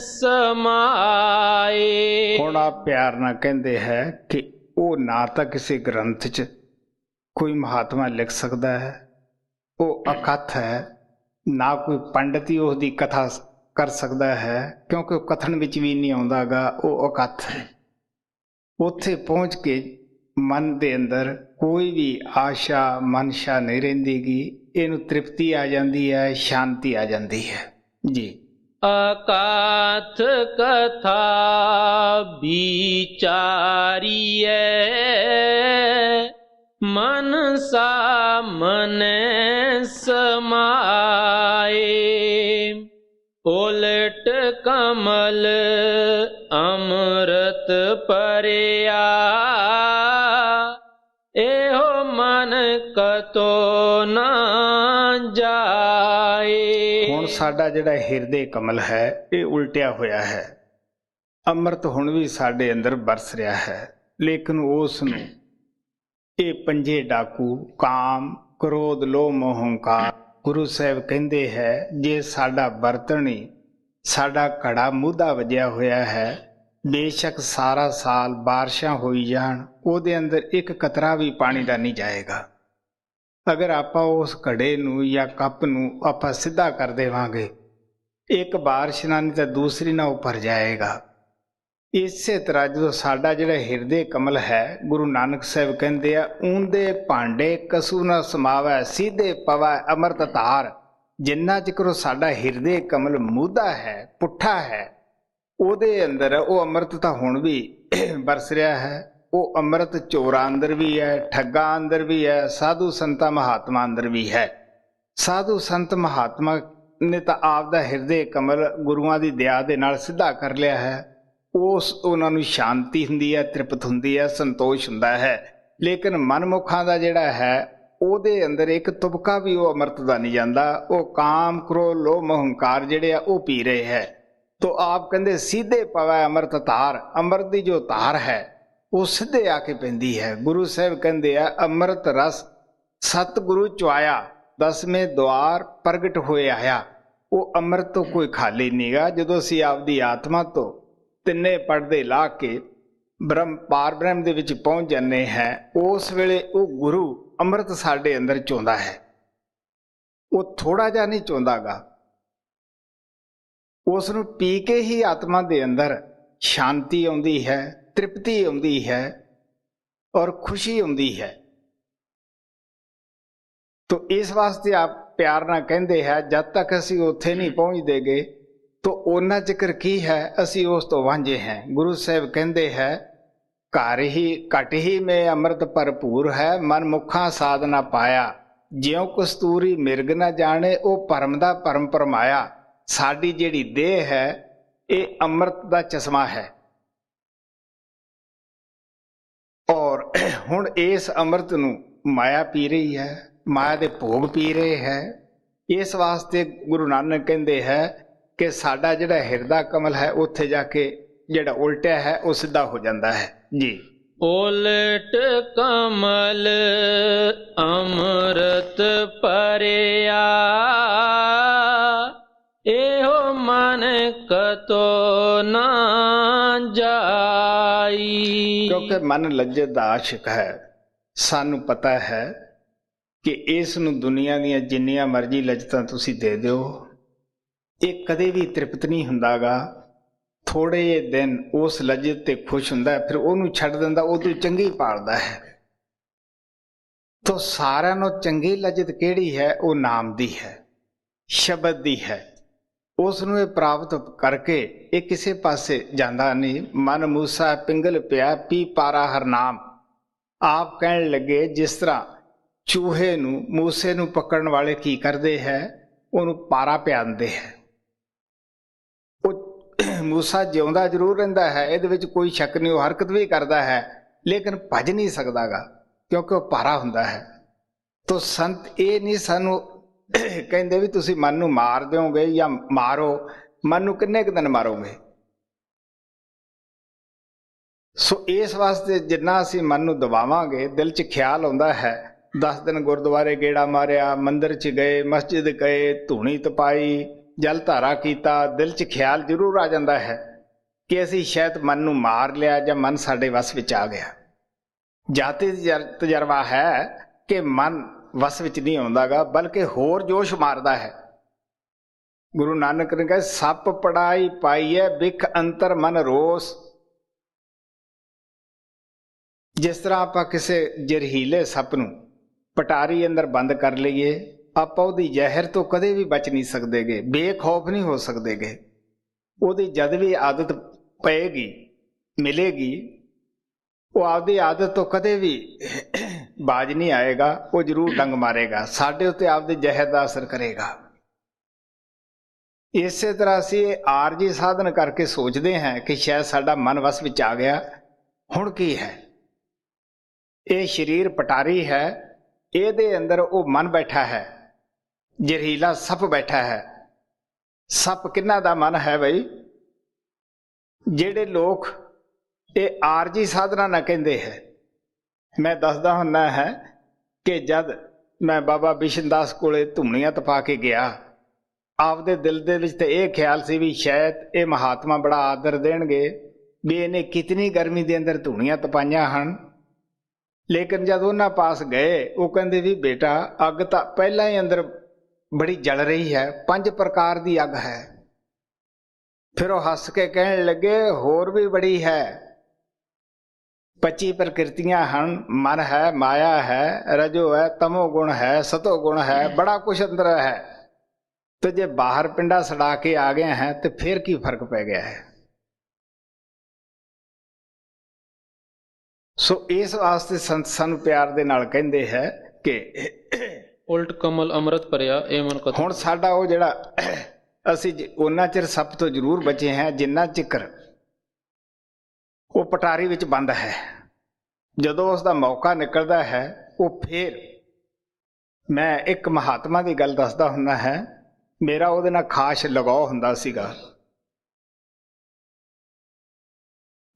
ਸਮਾਏ। ਹੁਣ ਆਪ ਪਿਆਰ ਨਾਲ ਕਹਿੰਦੇ ਹੈ ਕਿ ਉਹ ਨਾ ਤਾਂ ਕਿਸੇ ਗ੍ਰੰਥ 'ਚ ਕੋਈ ਮਹਾਤਮਾ ਲਿਖ ਸਕਦਾ ਹੈ, ਉਹ ਅਕਥ ਹੈ, ਨਾ ਕੋਈ ਪੰਡਤ ਹੀ ਉਸ ਦੀ ਕਥਾ ਕਰ ਸਕਦਾ ਹੈ ਕਿਉਂਕਿ ਉਹ ਕਥਨ ਵਿੱਚ ਵੀ ਨਹੀਂ ਆਉਂਦਾ ਗਾ, ਉਹ ਅਕਥ ਹੈ। ਉੱਥੇ ਪਹੁੰਚ ਕੇ ਮਨ ਦੇ ਅੰਦਰ ਕੋਈ ਵੀ ਆਸ਼ਾ ਮਨਸ਼ਾ ਨਹੀਂ ਰਹਿੰਦੀ ਗੀ, ਇਹਨੂੰ ਤ੍ਰਿਪਤੀ ਆ ਜਾਂਦੀ ਹੈ, ਸ਼ਾਂਤੀ ਆ ਜਾਂਦੀ ਹੈ ਜੀ। ਅਕਾਥ ਕਥਾ ਵਿਚਾਰੀਐ ਮਨ ਸਾਮਨ ਸਮਾਏ। ਉਲਟ ਕਮਲ ਅੰਮ੍ਰਿਤ ਭਰਿਆ ਇਹੋ ਮਨ ਕਤੋ ਨਾ ਜਾਏ। ਹੁਣ ਸਾਡਾ ਜਿਹੜਾ ਹਿਰਦੇ ਕਮਲ ਹੈ ਇਹ ਉਲਟਿਆ ਹੋਇਆ ਹੈ। ਅੰਮ੍ਰਿਤ ਹੁਣ ਵੀ ਸਾਡੇ ਅੰਦਰ ਬਰਸ ਰਿਹਾ ਹੈ ਲੇਕਿਨ ਉਸ ਨੂੰ ਇਹ ਪੰਜੇ ਡਾਕੂ ਕਾਮ ਕ੍ਰੋਧ ਲੋਭ ਮੋਹ ਹੰਕਾਰ ਗੁਰੂ ਸਾਹਿਬ ਕਹਿੰਦੇ ਹੈ ਜੇ ਸਾਡਾ ਬਰਤਨ ਹੀ ਸਾਡਾ ਘੜਾ ਮੂਧਾ ਵੱਜਿਆ ਹੋਇਆ ਹੈ, ਬੇਸ਼ੱਕ ਸਾਰਾ ਸਾਲ ਬਾਰਿਸ਼ਾਂ ਹੋਈ ਜਾਣ ਉਹਦੇ ਅੰਦਰ ਇੱਕ ਕਤਰਾ ਵੀ ਪਾਣੀ ਦਾ ਨਹੀਂ ਜਾਏਗਾ। ਅਗਰ ਆਪਾਂ ਉਸ ਘੜੇ ਨੂੰ ਜਾਂ ਕੱਪ ਨੂੰ ਆਪਾਂ ਸਿੱਧਾ ਕਰ ਦੇਵਾਂਗੇ ਇੱਕ ਬਾਰਿਸ਼ ਨਾਲ ਨਹੀਂ ਤਾਂ ਦੂਸਰੀ ਨਾਲ ਉੱਪਰ ਜਾਏਗਾ। ਇਸੇ ਤਰ੍ਹਾਂ ਜਦੋਂ ਸਾਡਾ ਜਿਹੜਾ ਹਿਰਦੇ ਕਮਲ ਹੈ ਗੁਰੂ ਨਾਨਕ ਸਾਹਿਬ ਕਹਿੰਦੇ ਆ ਊਂਦੇ ਭਾਂਡੇ ਕਸੂ ਨਾ ਸਮਾਵੈ ਸਿੱਧੇ ਪਵੈ ਅੰਮ੍ਰਿਤ ਧਾਰ। ਜਿੰਨਾ ਚਿਰ ਸਾਡਾ ਹਿਰਦੇ ਕਮਲ ਮੂਧਾ ਹੈ ਪੁੱਠਾ ਹੈ ਉਹਦੇ ਅੰਦਰ ਉਹ ਅੰਮ੍ਰਿਤ ਤਾਂ ਹੁਣ ਵੀ ਬਰਸ ਰਿਹਾ ਹੈ। ਉਹ ਅੰਮ੍ਰਿਤ ਚੋਰਾਂ ਅੰਦਰ ਵੀ ਹੈ, ਠੱਗਾਂ ਅੰਦਰ ਵੀ ਹੈ, ਸਾਧੂ ਸੰਤਾਂ ਮਹਾਤਮਾ ਅੰਦਰ ਵੀ ਹੈ। ਸਾਧੂ ਸੰਤ ਮਹਾਤਮਾ ਨੇ ਤਾਂ ਆਪ ਦਾ ਹਿਰਦੇ ਕਮਲ ਗੁਰੂਆਂ ਦੀ ਦਇਆ ਦੇ ਨਾਲ ਸਿੱਧਾ ਕਰ ਲਿਆ ਹੈ। ਉਹਨਾਂ ਨੂੰ ਸ਼ਾਂਤੀ ਹੁੰਦੀ ਹੈ, ਤ੍ਰਿਪਤ ਹੁੰਦੀ ਹੈ, ਸੰਤੋਸ਼ ਹੁੰਦਾ ਹੈ। ਲੇਕਿਨ ਮਨਮੁਖਾਂ ਦਾ ਜਿਹੜਾ ਹੈ ਉਹਦੇ ਅੰਦਰ ਇੱਕ ਤੁਪਕਾ ਵੀ ਉਹ ਅੰਮ੍ਰਿਤ ਦਾ ਨਹੀਂ ਜਾਂਦਾ। ਉਹ ਕਾਮ ਕ੍ਰੋਧ ਲੋਭ ਮੋਹ ਹੰਕਾਰ ਜਿਹੜੇ ਆ ਉਹ ਪੀ ਰਹੇ ਹੈ। ਤੋ ਆਪ ਕਹਿੰਦੇ ਸਿੱਧੇ ਪਵੈ ਅੰਮ੍ਰਿਤ ਧਾਰ। ਅੰਮ੍ਰਿਤ ਦੀ ਜੋ ਧਾਰ ਹੈ ਉਹ ਸਿੱਧੇ ਆ ਕੇ ਪੈਂਦੀ ਹੈ। ਗੁਰੂ ਸਾਹਿਬ ਕਹਿੰਦੇ ਆ ਅੰਮ੍ਰਿਤ ਰਸ ਸਤਿਗੁਰੂ ਚੁਆਇਆ ਦਸਵੇਂ ਦੁਆਰ ਪ੍ਰਗਟ ਹੋਏ ਆਇਆ। ਉਹ ਅੰਮ੍ਰਿਤ ਤੋਂ ਕੋਈ ਖਾਲੀ ਨਹੀਂਗਾ। ਜਦੋਂ ਅਸੀਂ ਆਪਦੀ ਆਤਮਾ ਤੋਂ ਤਿੰਨੇ ਪਰਦੇ ਲਾ ਕੇ ਪਾਰ ਬ੍ਰਹਮ ਦੇ ਵਿੱਚ ਪਹੁੰਚ ਜਾਂਦੇ ਹੈ ਉਸ ਵੇਲੇ ਉਹ ਗੁਰੂ ਅੰਮ੍ਰਿਤ ਸਾਡੇ ਅੰਦਰ ਚੋਂਦਾ ਹੈ। ਉਹ ਥੋੜਾ ਜਿਹਾ ਨਹੀਂ ਚੋਂਦਾਗਾ, ਉਸ ਨੂੰ ਪੀ ਕੇ ਹੀ ਆਤਮਾ ਦੇ ਅੰਦਰ ਸ਼ਾਂਤੀ ਆਉਂਦੀ ਹੈ, ਤ੍ਰਿਪਤੀ ਆਉਂਦੀ ਹੈ ਔਰ ਖੁਸ਼ੀ ਆਉਂਦੀ ਹੈ। ਤੋ ਇਸ ਵਾਸਤੇ ਆਪ ਪਿਆਰ ਨਾਲ ਕਹਿੰਦੇ ਹੈ ਜਦ ਤੱਕ ਅਸੀਂ ਉੱਥੇ ਨਹੀਂ ਪਹੁੰਚਦੇਗੇ ਤੋ ਉਹਨਾਂ ਜ਼ਿਕਰ ਕੀ ਹੈ ਅਸੀਂ ਉਸ ਤੋਂ ਵਾਂਝੇ हैं। ਗੁਰੂ ਸਾਹਿਬ ਕਹਿੰਦੇ ਹੈ ਘਰ ਹੀ ਘਟ ਹੀ में ਅੰਮ੍ਰਿਤ ਭਰਪੂਰ ਹੈ ਮਨ ਮੁਖਾਂ ਸਾਧ ਨਾ ਪਾਇਆ। ਜਿਉਂ ਕਸਤੂਰੀ ਮਿਰਗ ਨਾ ਜਾਣੇ ਉਹ ਭਰਮ ਦਾ ਭਰਮ ਭਰਮਾਇਆ। ਸਾਡੀ ਜਿਹੜੀ ਦੇਹ ਹੈ ਇਹ ਅੰਮ੍ਰਿਤ ਦਾ ਚਸ਼ਮਾ ਹੈ ਔਰ ਹੁਣ ਇਸ ਅੰਮ੍ਰਿਤ ਨੂੰ ਮਾਇਆ ਪੀ ਰਹੀ ਹੈ, ਮਾਇਆ ਦੇ ਭੋਗ ਪੀ ਰਹੇ ਹੈ। ਇਸ ਵਾਸਤੇ ਗੁਰੂ ਨਾਨਕ ਕਹਿੰਦੇ ਹੈ ਕਿ ਸਾਡਾ ਜਿਹੜਾ ਹਿਰਦਾ ਕਮਲ ਹੈ ਉੱਥੇ ਜਾ ਕੇ ਜਿਹੜਾ ਉਲਟਿਆ ਹੈ ਉਹ ਸਿੱਧਾ ਹੋ ਜਾਂਦਾ ਹੈ ਜੀ। ਉਲਟ ਕਮਲ ਅੰਮ੍ਰਿਤ ਭਰਿਆ, ਇਹੋ ਮਨ ਕਤੋ ਨਾ ਜਾਈ। ਕਿਉਂਕਿ ਮਨ ਲੱਜਤ ਦਾ ਆਸ਼ਿਕ ਹੈ। ਸਾਨੂੰ ਪਤਾ ਹੈ ਕਿ ਇਸ ਨੂੰ ਦੁਨੀਆ ਦੀਆਂ ਜਿੰਨੀਆਂ ਮਰਜ਼ੀ ਲੱਜਤਾਂ ਤੁਸੀਂ ਦੇ ਦਿਓ, ਇਹ ਕਦੇ ਵੀ ਤ੍ਰਿਪਤ ਨਹੀਂ ਹੁੰਦਾਗਾ। ਥੋੜ੍ਹੇ ਜਿਹੇ ਦਿਨ ਉਸ ਲੱਜਤ ਤੇ ਖੁਸ਼ ਹੁੰਦਾ ਹੈ, ਫਿਰ ਉਹਨੂੰ ਛੱਡ ਦਿੰਦਾ, ਉਦੋਂ ਚੰਗੀ ਪਾਲਦਾ ਹੈ। ਤਾਂ ਸਾਰਿਆਂ ਨੂੰ ਚੰਗੀ ਲੱਜਤ ਕਿਹੜੀ ਹੈ? ਉਹ ਨਾਮ ਦੀ ਹੈ, ਸ਼ਬਦ ਦੀ ਹੈ। ਉਸ ਨੂੰ ਇਹ ਪ੍ਰਾਪਤ ਕਰਕੇ ਇਹ ਕਿਸੇ ਪਾਸੇ ਜਾਂਦਾ ਨਹੀਂ। ਮਨ ਮੂਸਾ ਪਿੰਗਲ ਪਿਆ, ਪੀ ਪਾਰਾ ਹਰ ਨਾਮ। ਆਪ ਕਹਿਣ ਲੱਗੇ, ਜਿਸ ਤਰ੍ਹਾਂ ਚੂਹੇ ਨੂੰ, ਮੂਸੇ ਨੂੰ ਪਕੜਨ ਵਾਲੇ ਕੀ ਕਰਦੇ ਹੈ? ਉਹਨੂੰ ਪਾਰਾ ਪਿਆਉਂਦੇ ਹੈ। ਉਹ ਮੂਸਾ ਜਿਉਂਦਾ ਜ਼ਰੂਰ ਰਹਿੰਦਾ ਹੈ, ਇਹਦੇ ਵਿੱਚ ਕੋਈ ਸ਼ੱਕ ਨਹੀਂ, ਉਹ ਹਰਕਤ ਵੀ ਕਰਦਾ ਹੈ, ਲੇਕਿਨ ਭੱਜ ਨਹੀਂ ਸਕਦਾਗਾ, ਕਿਉਂਕਿ ਉਹ ਪਾਰਾ ਹੁੰਦਾ ਹੈ। ਤੋ ਸੰਤ ਇਹ ਨਹੀਂ ਸਾਨੂੰ ਕਹਿੰਦੇ ਵੀ ਤੁਸੀਂ ਮਨ ਨੂੰ ਮਾਰ ਦਿਓਗੇ ਜਾਂ ਮਾਰੋ। ਮਨ ਨੂੰ ਕਿੰਨੇ ਕੁ ਦਿਨ ਮਾਰੋਗੇ? ਸੋ ਇਸ ਵਾਸਤੇ ਜਿੰਨਾ ਅਸੀਂ ਮਨ ਨੂੰ ਦਬਾਵਾਂਗੇ, ਦਿਲ 'ਚ ਖਿਆਲ ਆਉਂਦਾ ਹੈ। 10 ਦਿਨ ਗੁਰਦੁਆਰੇ ਗੇੜਾ ਮਾਰਿਆ, ਮੰਦਿਰ 'ਚ ਗਏ, ਮਸਜਿਦ ਗਏ, ਧੂਣੀ ਤਪਾਈ, ਜਲ ਧਾਰਾ ਕੀਤਾ, ਦਿਲ 'ਚ ਖਿਆਲ ਜ਼ਰੂਰ ਆ ਜਾਂਦਾ ਹੈ ਕਿ ਅਸੀਂ ਸ਼ਾਇਦ ਮਨ ਨੂੰ ਮਾਰ ਲਿਆ ਜਾਂ ਮਨ ਸਾਡੇ ਵੱਸ ਵਿੱਚ ਆ ਗਿਆ। ਜਾਤੀ ਤਜਰਬਾ ਹੈ ਕਿ ਮਨ ਵੱਸ ਵਿੱਚ ਨਹੀਂ ਆਉਂਦਾਗਾ, ਬਲਕਿ ਹੋਰ ਜੋਸ਼ ਮਾਰਦਾ ਹੈ। ਗੁਰੂ ਨਾਨਕ ਨੇ ਕਿਹਾ, ਸੱਪ ਪੜਾਈ ਪਾਈਐ ਬਿਖ ਅੰਤਰ ਮਨ ਰੋਸ। ਜਿਸ ਤਰ੍ਹਾਂ ਆਪਾਂ ਕਿਸੇ ਜ਼ਹਿਰੀਲੇ ਸੱਪ ਨੂੰ ਪਟਾਰੀ ਅੰਦਰ ਬੰਦ ਕਰ ਲਈਏ, ਆਪਾਂ ਉਹਦੀ ਜ਼ਹਿਰ ਤੋਂ ਕਦੇ ਵੀ ਬਚ ਨਹੀਂ ਸਕਦੇਗੇ, ਬੇਖੌਫ ਨਹੀਂ ਹੋ ਸਕਦੇਗੇ। ਉਹਦੀ ਜਦ ਵੀ ਆਦਤ ਪਏਗੀ, ਮਿਲੇਗੀ, ਉਹ ਆਪਦੀ ਆਦਤ ਤੋਂ ਕਦੇ ਵੀ ਬਾਜ ਨਹੀਂ ਆਏਗਾ, ਉਹ ਜ਼ਰੂਰ ਡੰਗ ਮਾਰੇਗਾ, ਸਾਡੇ ਉੱਤੇ ਆਪਦੇ ਜ਼ਹਿਰ ਦਾ ਅਸਰ ਕਰੇਗਾ। ਇਸੇ ਤਰ੍ਹਾਂ ਅਸੀਂ ਇਹ ਆਰਜੀ ਸਾਧਨ ਕਰਕੇ ਸੋਚਦੇ ਹਾਂ ਕਿ ਸ਼ਾਇਦ ਸਾਡਾ ਮਨ ਵਸ ਵਿੱਚ ਆ ਗਿਆ। ਹੁਣ ਕੀ ਹੈ? ਇਹ ਸਰੀਰ ਪਟਾਰੀ ਹੈ, ਇਹਦੇ ਅੰਦਰ ਉਹ ਮਨ ਬੈਠਾ ਹੈ, ਜ਼ਹਿਰੀਲਾ ਸੱਪ ਬੈਠਾ ਹੈ। ਸੱਪ ਕਿਹਨਾਂ ਦਾ ਮਨ ਹੈ ਬਈ? ਜਿਹੜੇ ਲੋਕ ਇਹ ਆਰਜੀ ਸਾਧਨਾ ਨਾ ਕਹਿੰਦੇ ਹੈ। ਮੈਂ ਦੱਸਦਾ ਹੁੰਦਾ ਹੈ ਕਿ ਜਦ ਮੈਂ ਬਾਬਾ ਬਿਸ਼ਨ ਦਾਸ ਕੋਲੇ ਧੂਣੀਆਂ ਤਪਾ ਕੇ ਗਿਆ, ਆਪਦੇ ਦਿਲ ਦੇ ਵਿੱਚ ਤੇ ਇਹ ਖਿਆਲ ਸੀ ਵੀ ਸ਼ਾਇਦ ਇਹ ਮਹਾਤਮਾ ਬੜਾ ਆਦਰ ਦੇਣਗੇ ਵੀ ਇਹਨੇ ਕਿਤਨੀ ਗਰਮੀ ਦੇ ਅੰਦਰ ਧੂਣੀਆਂ ਤਪਾਈਆਂ ਹਨ। ਲੇਕਿਨ ਜਦ ਉਹਨਾਂ ਪਾਸ ਗਏ, ਉਹ ਕਹਿੰਦੇ ਵੀ ਬੇਟਾ ਅੱਗ ਤਾਂ ਪਹਿਲਾਂ ਹੀ ਅੰਦਰ ਬੜੀ ਜਲ ਰਹੀ ਹੈ, 5 ਪ੍ਰਕਾਰ ਦੀ ਅੱਗ ਹੈ। ਫਿਰ ਉਹ ਹੱਸ ਕੇ ਕਹਿਣ ਲੱਗੇ, ਹੋਰ ਵੀ ਬੜੀ ਹੈ, 25 ਪ੍ਰਕਿਰਤੀਆਂ ਹਨ, ਮਨ ਹੈ, ਮਾਇਆ ਹੈ, ਰਜੋ ਹੈ, ਤਮੋ ਗੁਣ ਹੈ, ਸਤੋ ਗੁਣ ਹੈ, ਬੜਾ ਕੁਛ ਅੰਦਰ ਹੈ। ਤੇ ਜੇ ਬਾਹਰ ਪਿੰਡਾ ਸੜਾ ਕੇ ਆ ਗਏ ਹੈ ਤੇ ਫਿਰ ਕੀ ਫਰਕ ਪੈ ਗਿਆ ਹੈ? ਸੋ ਇਸ ਵਾਸਤੇ ਸੰਤ ਸਾਨੂੰ ਪਿਆਰ ਦੇ ਨਾਲ ਕਹਿੰਦੇ ਹੈ ਕਿ ਉਲਟ ਕਮਲ ਅੰਮ੍ਰਿਤ ਭਰਿਆ, ਇਹ ਮਨ ਕਤੋ। ਹੁਣ ਸਾਡਾ ਉਹ ਜਿਹੜਾ ਅਸੀਂ ਉਹਨਾਂ ਚਿਰ ਸੱਪ ਤੋਂ ਜ਼ਰੂਰ ਬਚੇ ਹਾਂ ਜਿੰਨਾ ਚਿਕਰ ਉਹ ਪਟਾਰੀ ਵਿੱਚ ਬੰਦ ਹੈ। ਜਦੋਂ ਉਸ ਦਾ ਮੌਕਾ ਨਿਕਲਦਾ ਹੈ, ਉਹ ਫਿਰ ਮੈਂ ਇੱਕ ਮਹਾਤਮਾ ਦੀ ਗੱਲ ਦੱਸਦਾ ਹੁੰਦਾ ਹੈ। ਮੇਰਾ ਉਹਦੇ ਨਾਲ ਖਾਸ ਲਗਾਅ ਹੁੰਦਾ ਸੀਗਾ।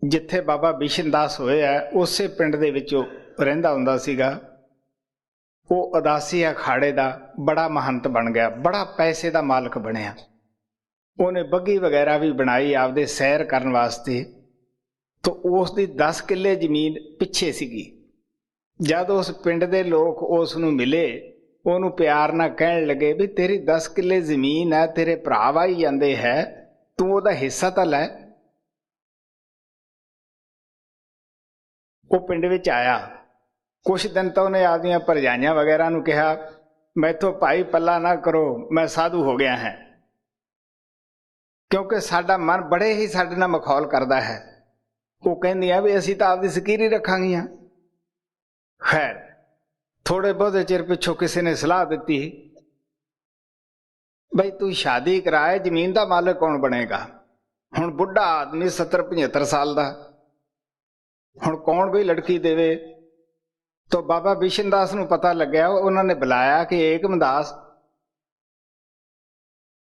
ਜਿੱਥੇ ਬਾਬਾ ਬਿਸ਼ਨ ਦਾਸ ਹੋਏ ਆ, ਉਸੇ ਪਿੰਡ ਦੇ ਵਿੱਚ ਉਹ ਰਹਿੰਦਾ ਹੁੰਦਾ ਸੀਗਾ। ਉਹ ਉਦਾਸੀ ਅਖਾੜੇ ਦਾ ਬੜਾ ਮਹੰਤ ਬਣ ਗਿਆ, ਬੜਾ ਪੈਸੇ ਦਾ ਮਾਲਕ ਬਣਿਆ। ਉਹਨੇ ਬੱਗੀ ਵਗੈਰਾ ਵੀ ਬਣਾਈ ਆਪਦੇ ਸੈਰ ਕਰਨ ਵਾਸਤੇ। ਤਾਂ ਉਸ ਦੀ 10 ਕਿੱਲੇ ਜ਼ਮੀਨ ਪਿੱਛੇ ਸੀਗੀ। ਜਦ ਉਸ ਪਿੰਡ ਦੇ ਲੋਕ ਉਸ ਨੂੰ ਮਿਲੇ, ਉਹਨੂੰ ਪਿਆਰ ਨਾਲ ਕਹਿਣ ਲੱਗੇ ਵੀ ਤੇਰੀ 10 ਕਿੱਲੇ ਜ਼ਮੀਨ ਹੈ, ਤੇਰੇ ਭਰਾ ਵਾਈ ਜਾਂਦੇ ਹੈ, ਤੂੰ ਉਹਦਾ ਹਿੱਸਾ ਤਾਂ ਲੈ। ਉਹ ਪਿੰਡ ਵਿੱਚ ਆਇਆ, ਕੁਛ ਦਿਨ ਤਾਂ ਉਹਨੇ ਆਪਦੀਆਂ ਭਰਜਾਈਆਂ ਵਗੈਰਾ ਨੂੰ ਕਿਹਾ, ਮੈਥੋਂ ਭਾਈ ਪੱਲਾ ਨਾ ਕਰੋ, ਮੈਂ ਸਾਧੂ ਹੋ ਗਿਆ ਹਾਂ। ਕਿਉਂਕਿ ਸਾਡਾ ਮਨ ਬੜੇ ਹੀ ਸਾਡੇ ਨਾਲ ਮਖੌਲ ਕਰਦਾ ਹੈ। ਉਹ ਕਹਿੰਦੀਆਂ ਵੀ ਅਸੀਂ ਤਾਂ ਆਪਦੀ ਸਕੀਰੀ ਰੱਖਾਂਗੀਆਂ। ਖੈਰ ਥੋੜੇ ਬਹੁਤੇ ਚਿਰ ਪਿੱਛੋਂ ਕਿਸੇ ਨੇ ਸਲਾਹ ਦਿੱਤੀ, ਬਈ ਤੂੰ ਸ਼ਾਦੀ ਕਰਾਏ, ਜ਼ਮੀਨ ਦਾ ਮਾਲਕ ਕੌਣ ਬਣੇਗਾ? ਹੁਣ ਬੁੱਢਾ ਆਦਮੀ 70-75 ਸਾਲ ਦਾ, ਹੁਣ ਕੌਣ ਵੀ ਲੜਕੀ ਦੇਵੇ? ਤਾਂ ਬਾਬਾ ਬਿਸ਼ਨ ਦਾਸ ਨੂੰ ਪਤਾ ਲੱਗਿਆ, ਉਹਨਾਂ ਨੇ ਬੁਲਾਇਆ ਕਿ ਏਕਮ ਦਾਸ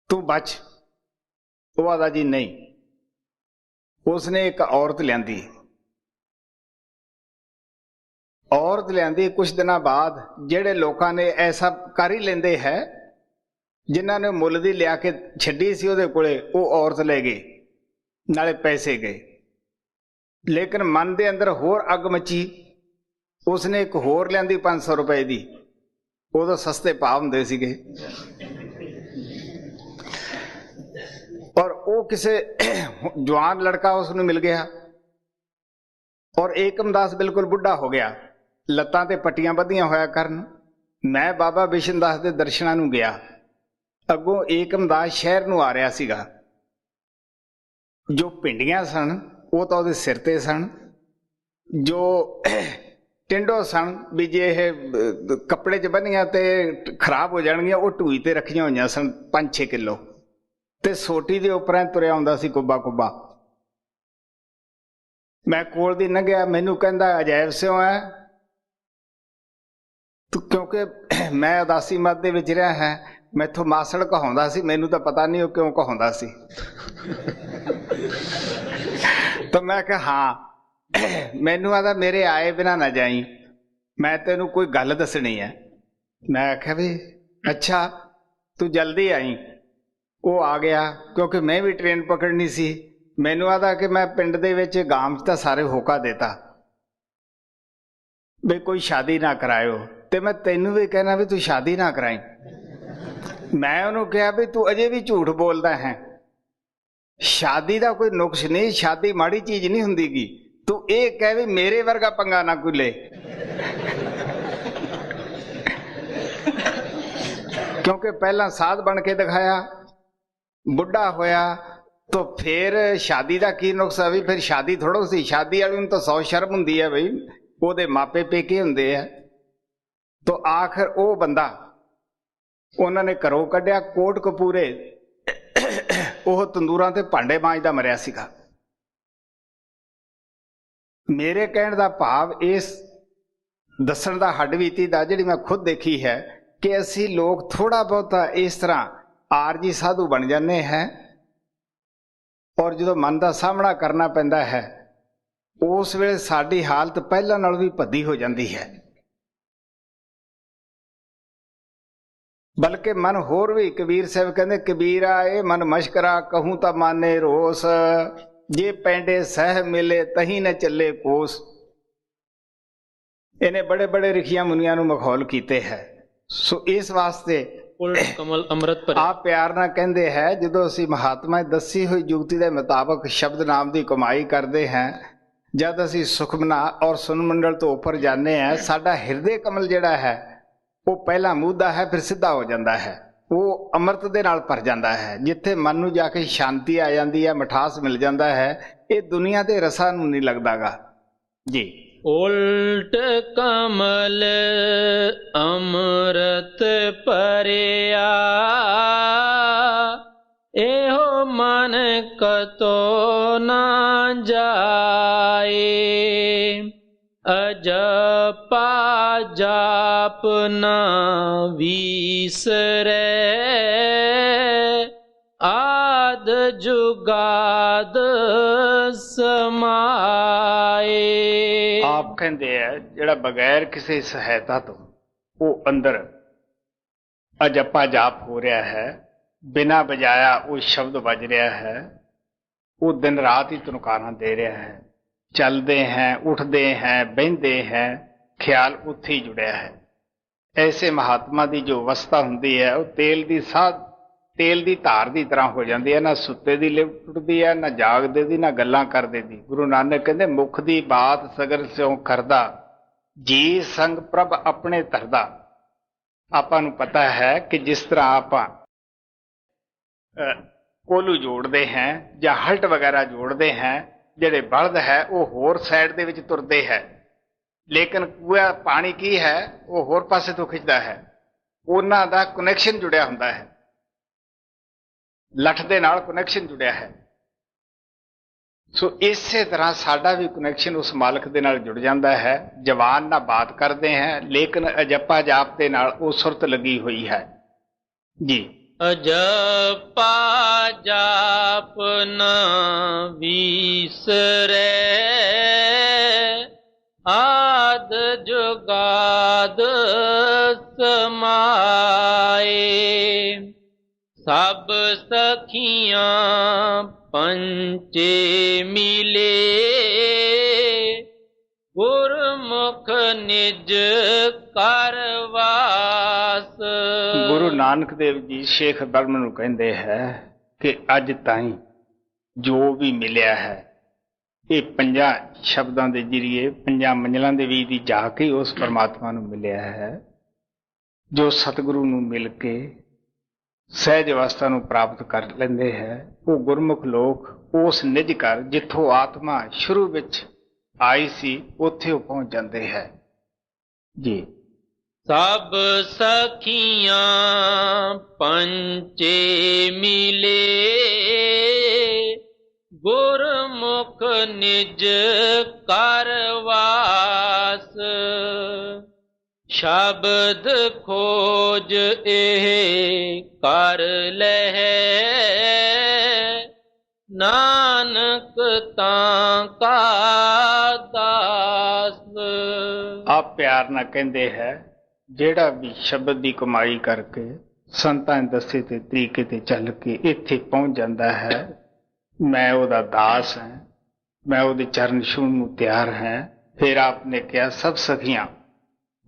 ਤੂੰ ਬਚ। ਉਹ ਆਦਾ ਜੀ ਨਹੀਂ। ਉਸਨੇ ਇੱਕ ਔਰਤ ਲਿਆਂਦੀ, औरत लियांदी कुछ दिन बाद, जेड़े लोगों ने ऐसा कर ही लेंदे है, जिन्होंने मुल दी लिया के छड्डी सी उहदे कोले, वो औरत ले गए, नाले पैसे गए। लेकिन मन दे अंदर होर अग मची, उसने एक होर लियांदी 500 रुपए दी, उदों सस्ते भाव हुंदे सीगे, और वो किसे जवान लड़का उसनूं मिल गया, और एकमदास बिल्कुल बुढ़ा हो गया, लत्तां ते पट्टियां बधियां होया करन। मैं बाबा बिशन दास दे दर्शनां नूं गया, अगों एकमदास शहर नूं आ रहा सीगा, जो पिंडियां सन वो तो उहदे सिर ते सन, जो टिंडो सन भी जे कपड़े च बनिया ते खराब हो जाणगियां, वो ढूई ते रखियां होईयां सन 5-6 किलो, ते सोटी दे उपरां तुरिया आउंदा सी कुब्बा कुब्बा। मैं कोल दी लंघिया, मैनू कहंदा अजायब सिओ है तू, क्योंकि मैं उदासी मत दे विच रहा है, मैथों मासड़ कहाउंदा सी, मैनू तो पता नहीं वो क्यों कहाउंदा सी। तो मैं कहा हाँ, मैनू आदा मेरे आए बिना ना जाई, मैं तेनू कोई गल दसनी है। मैं आख्या भी अच्छा तू जल्दी आई। वो आ गया, क्योंकि मैं भी ट्रेन पकड़नी सी। मैनू आदा कि मैं पिंड दे विच गांव च तां सारे होका देता भी कोई शादी ना करायो, ते मैं तेनू भी कहना भी तू शादी ना कराई। मैं उन्होंने कहा भी तू अजे भी झूठ बोलता है, शादी का कोई नुक्स नहीं, शादी माड़ी चीज नहीं हुंदी गी, तू ये कह भी मेरे वर्गा पंगा ना कोई ले। क्योंकि पहला साध बन के दिखाया, बुढ़ा होया, तो फिर शादी का की नुक्स है भी, फिर शादी थोड़ो सी, शादी वाली तो 100 शर्म हुंदी है बई, ओहदे मापे पेके हुंदे है। तो आखिर वो बंदा उन्होंने घरों कढ़िया, कोट कपूरे ਉਹ ਤੰਦੂਰਾਂ ਤੇ ਭਾਂਡੇ ਮਾਂਜਦਾ ਮਰਿਆ ਸੀਗਾ। ਮੇਰੇ ਕਹਿਣ ਦਾ ਭਾਵ ਇਸ ਦੱਸਣ ਦਾ ਹੱਡਬੀਤੀ ਦਾ, ਜਿਹੜੀ ਮੈਂ ਖੁਦ ਦੇਖੀ ਹੈ, ਕਿ ਅਸੀਂ ਲੋਕ ਥੋੜਾ ਬਹੁਤਾ ਇਸ ਤਰ੍ਹਾਂ ਆਰਜੀ ਸਾਧੂ ਬਣ ਜਾਂਦੇ ਹੈ, ਔਰ ਜਦੋਂ ਮਨ ਦਾ ਸਾਹਮਣਾ ਕਰਨਾ ਪੈਂਦਾ ਹੈ ਉਸ ਵੇਲੇ ਸਾਡੀ ਹਾਲਤ ਪਹਿਲਾਂ ਨਾਲੋਂ ਵੀ ਭੱਦੀ ਹੋ ਜਾਂਦੀ ਹੈ। बल्कि मन होर भी, कबीर साहब कहते कबीरा ये मन मशकरा कहूँ तो माने रोस, जे पैंडे सह मिले तही न चले कोस। इन्हें बड़े बड़े रिखिया मुनिया नूं मखौल कीते है। सो इस वास्ते कमल अमृत पर आप प्यार ना कहते हैं, जो असी महात्मा दसी हुई जुगती के मुताबक शब्द नाम की कमाई करते हैं, जब असी सुखमना और सुनमंडल तो उपर जाने हैं, साडा हिरदे कमल जिहड़ा है वो पहला मूदा है, फिर सीधा हो जाता है, वो अमृत दे नाल भर जाता है, जिथे मन नूं जाके शांति आ जाती है, मिठास मिल जाता है। ये दुनिया के रसा नूं नहीं लगदागा जी। उल्ट कमल अमृत परिया, एहो मन कतो ना जाए, अजपा जाप ना विसरे, आद जुगाद समाए। आप कहते हैं जिहड़ा बगैर किसी सहायता तो वो अंदर अजपा जाप हो रहा है, बिना बजाया वो शब्द बज रहा है, वो दिन रात ही तुनकारा दे रहा है, चलते हैं, उठते हैं, बहते हैं, ख्याल उत्थे ही जुड़िया है। ऐसे महात्मा की जो अवस्था हुंदी है वो तेल की तेल की धार की तरह हो जाती है, ना सुते की लिव टुटती है, ना जागदे दी, ना गल्लां करदे दी। गुरु नानक कहते मुख की बात सगर स्यों करदा, जी संग प्रभ अपने धरदा। आपां नूं पता है कि जिस तरह आपां कोलू जोड़ते हैं या हल्ट वगैरह जोड़ते हैं, ਜਿਹੜੇ बलद है वो होर साइड ਦੇ ਵਿੱਚ ਤੁਰਦੇ है, लेकिन कुआ पानी की है वो होर पासे तो खिंचदा है, ਉਹਨਾਂ ਦਾ कनैक्शन जुड़िया ਹੁੰਦਾ है, लठ ਦੇ ਨਾਲ कनैक्शन जुड़िया है। सो इसे तरह साडा भी कनैक्शन उस मालक ਦੇ ਨਾਲ जुड़ जाता है। जवान ना बात करते हैं, लेकिन अजपा जाप ਦੇ ਨਾਲ वो सुरत लगी हुई है जी। अजपा जाप न विसरे, आद जो ਕਮਾਏ। ਸਭ ਸਖੀਆਂ ਪੰਚੇ ਮਿਲੇ, ਗੁਰਮੁਖ ਨਿਜ ਘਰ ਵਾਸ। ਗੁਰੂ ਨਾਨਕ ਦੇਵ ਜੀ ਸ਼ੇਖ ਬਰਮ ਨੂੰ ਕਹਿੰਦੇ ਹੈ ਕਿ ਅੱਜ ਤਾਈਂ ਜੋ ਵੀ ਮਿਲਿਆ ਹੈ ਇਹ 5 ਸ਼ਬਦਾਂ ਦੇ ਜ਼ਰੀਏ 5 ਮੰਜ਼ਲਾਂ ਦੇ ਵਿੱਚ ਦੀ ਜਾ ਕੇ ਉਸ ਪਰਮਾਤਮਾ ਨੂੰ ਮਿਲਿਆ ਹੈ। ਜੋ ਸਤਿਗੁਰੂ ਨੂੰ ਮਿਲ ਕੇ ਸਹਿਜ ਅਵਸਥਾ ਨੂੰ ਪ੍ਰਾਪਤ ਕਰ ਲੈਂਦੇ ਹੈ, ਉਹ ਗੁਰਮੁਖ ਲੋਕ ਉਸ ਨਿਜ ਘਰ ਜਿੱਥੋਂ ਆਤਮਾ ਸ਼ੁਰੂ ਵਿੱਚ ਆਈ ਸੀ ਉੱਥੇ ਉਹ ਪਹੁੰਚ ਜਾਂਦੇ ਹੈ ਜੀ। ਸਭ ਸਖੀਆਂ ਪੰਚੇ ਮਿਲੇ, ਗੁਰਮੁਖ ਨਿਜ ਘਰ ਵਾਸ। ਸ਼ਬਦ ਖੋਜ ਇਹ ਕਰ ਲਹੈ, ਨਾਨਕ ਤਾਂ ਕਾ ਦਾਸ। ਆਪ ਪਿਆਰ ਨਾਲ ਕਹਿੰਦੇ ਹੈ ਜਿਹੜਾ ਵੀ ਸ਼ਬਦ ਦੀ ਕਮਾਈ ਕਰਕੇ ਸੰਤਾਂ ਦੇ ਦੱਸੇ ਤੇ ਤਰੀਕੇ ਤੇ ਚੱਲ ਕੇ ਇੱਥੇ ਪਹੁੰਚ ਜਾਂਦਾ ਹੈ, ਮੈਂ ਉਹਦਾ ਦਾਸ ਹਾਂ, ਮੈਂ ਉਹਦੇ ਚਰਨ ਛੂਹਣ ਨੂੰ ਤਿਆਰ ਹਾਂ। ਫਿਰ ਆਪਨੇ ਕਿਹਾ ਸਭ ਸਖੀਆਂ,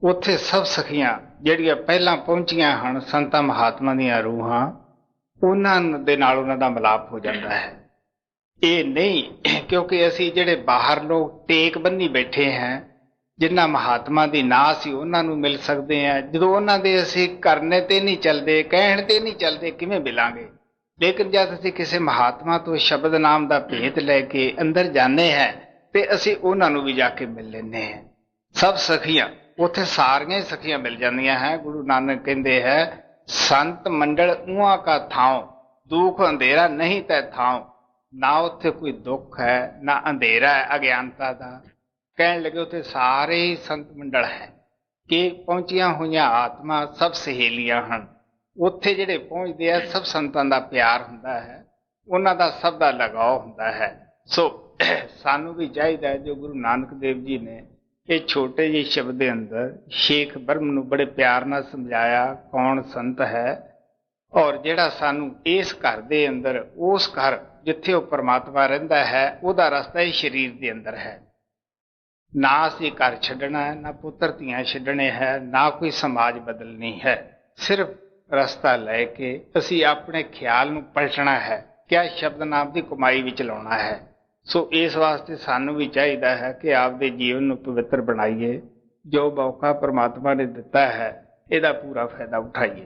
ਉੱਥੇ ਸਭ ਸਖੀਆਂ ਜਿਹੜੀਆਂ ਪਹਿਲਾਂ ਪਹੁੰਚੀਆਂ ਹਨ ਸੰਤਾਂ ਮਹਾਤਮਾ ਦੀਆਂ ਰੂਹਾਂ, ਉਹਨਾਂ ਦੇ ਨਾਲ ਉਹਨਾਂ ਦਾ ਮਿਲਾਪ ਹੋ ਜਾਂਦਾ ਹੈ। ਇਹ ਨਹੀਂ ਕਿਉਂਕਿ ਅਸੀਂ ਜਿਹੜੇ ਬਾਹਰ ਲੋਕ ਟੇਕ ਬੰਨੀ ਬੈਠੇ ਹਾਂ, ਜਿਨ੍ਹਾਂ ਮਹਾਤਮਾ ਦੀ ਨਾਂ ਸੀ ਉਹਨਾਂ ਨੂੰ ਮਿਲ ਸਕਦੇ ਹਾਂ, ਜਦੋਂ ਉਹਨਾਂ ਦੇ ਅਸੀਂ ਕਰਨੇ ਤੇ ਨਹੀਂ ਚੱਲਦੇ, ਕਹਿਣ ਤੇ ਨਹੀਂ ਚੱਲਦੇ, ਕਿਵੇਂ ਮਿਲਾਂਗੇ? ਲੇਕਿਨ ਜਦ ਅਸੀਂ ਕਿਸੇ ਮਹਾਤਮਾ ਤੋਂ ਸ਼ਬਦ ਨਾਮ ਦਾ ਭੇਤ ਲੈ ਕੇ ਅੰਦਰ ਜਾਂਦੇ ਹਾਂ ਤੇ ਅਸੀਂ ਉਹਨਾਂ ਨੂੰ ਵੀ ਜਾ ਕੇ ਮਿਲ ਲੈਂਦੇ ਹਾਂ। ਸਭ ਸਖੀਆਂ, ਉੱਥੇ ਸਾਰੀਆਂ ਹੀ ਸਖੀਆਂ ਮਿਲ ਜਾਂਦੀਆਂ ਹੈ। ਗੁਰੂ ਨਾਨਕ ਕਹਿੰਦੇ ਹੈ ਸੰਤ ਮੰਡਲ ਉਹਾਂ ਕਾ ਥਾਉ, ਦੁੱਖ ਅੰਧੇਰਾ ਨਹੀਂ ਤੈ ਥਾਉ। ਨਾ ਉੱਥੇ ਕੋਈ ਦੁੱਖ ਹੈ ਨਾ ਅੰਧੇਰਾ ਹੈ ਅਗਿਆਨਤਾ ਦਾ। ਕਹਿਣ ਲੱਗੇ ਉੱਥੇ ਸਾਰੇ ਹੀ ਸੰਤ ਮੰਡਲ ਹੈ ਕਿ ਪਹੁੰਚੀਆਂ ਹੋਈਆਂ ਆਤਮਾ ਸਭ ਸਹੇਲੀਆਂ ਹਨ। ਉੱਥੇ ਜਿਹੜੇ ਪਹੁੰਚਦੇ ਆ ਸਭ ਸੰਤਾਂ ਦਾ ਪਿਆਰ ਹੁੰਦਾ ਹੈ, ਉਹਨਾਂ ਦਾ ਸਭ ਦਾ ਲਗਾਓ ਹੁੰਦਾ ਹੈ। ਸੋ ਸਾਨੂੰ ਵੀ ਚਾਹੀਦਾ ਹੈ, ਜੋ ਗੁਰੂ ਨਾਨਕ ਦੇਵ ਜੀ ਨੇ ਇਹ ਛੋਟੇ ਜਿਹੇ ਸ਼ਬਦ ਦੇ ਅੰਦਰ ਸ਼ੇਖ ਬਰਮ ਨੂੰ ਬੜੇ ਪਿਆਰ ਨਾਲ ਸਮਝਾਇਆ ਕੌਣ ਸੰਤ ਹੈ, ਔਰ ਜਿਹੜਾ ਸਾਨੂੰ ਇਸ ਘਰ ਦੇ ਅੰਦਰ ਉਸ ਘਰ ਜਿੱਥੇ ਉਹ ਪਰਮਾਤਮਾ ਰਹਿੰਦਾ ਹੈ ਉਹਦਾ ਰਸਤਾ ਹੀ ਸਰੀਰ ਦੇ ਅੰਦਰ ਹੈ। ਨਾ ਅਸੀਂ ਘਰ ਛੱਡਣਾ ਹੈ, ਨਾ ਪੁੱਤਰ ਧੀਆਂ ਛੱਡਣੇ ਹੈ, ਨਾ ਕੋਈ ਸਮਾਜ ਬਦਲਣੀ ਹੈ। ਸਿਰਫ ਰਸਤਾ ਲੈ ਕੇ ਅਸੀਂ ਆਪਣੇ ਖਿਆਲ ਨੂੰ ਪਲਟਣਾ ਹੈ, ਕਿਆ ਸ਼ਬਦ ਨਾਮ ਦੀ ਕਮਾਈ ਵਿੱਚ ਲਾਉਣਾ ਹੈ। ਸੋ ਇਸ ਵਾਸਤੇ ਸਾਨੂੰ ਵੀ ਚਾਹੀਦਾ ਹੈ ਕਿ ਆਪਦੇ ਜੀਵਨ ਨੂੰ ਪਵਿੱਤਰ ਬਣਾਈਏ। ਜੋ ਮੌਕਾ ਪਰਮਾਤਮਾ ਨੇ ਦਿੱਤਾ ਹੈ ਇਹਦਾ ਪੂਰਾ ਫਾਇਦਾ ਉਠਾਈਏ।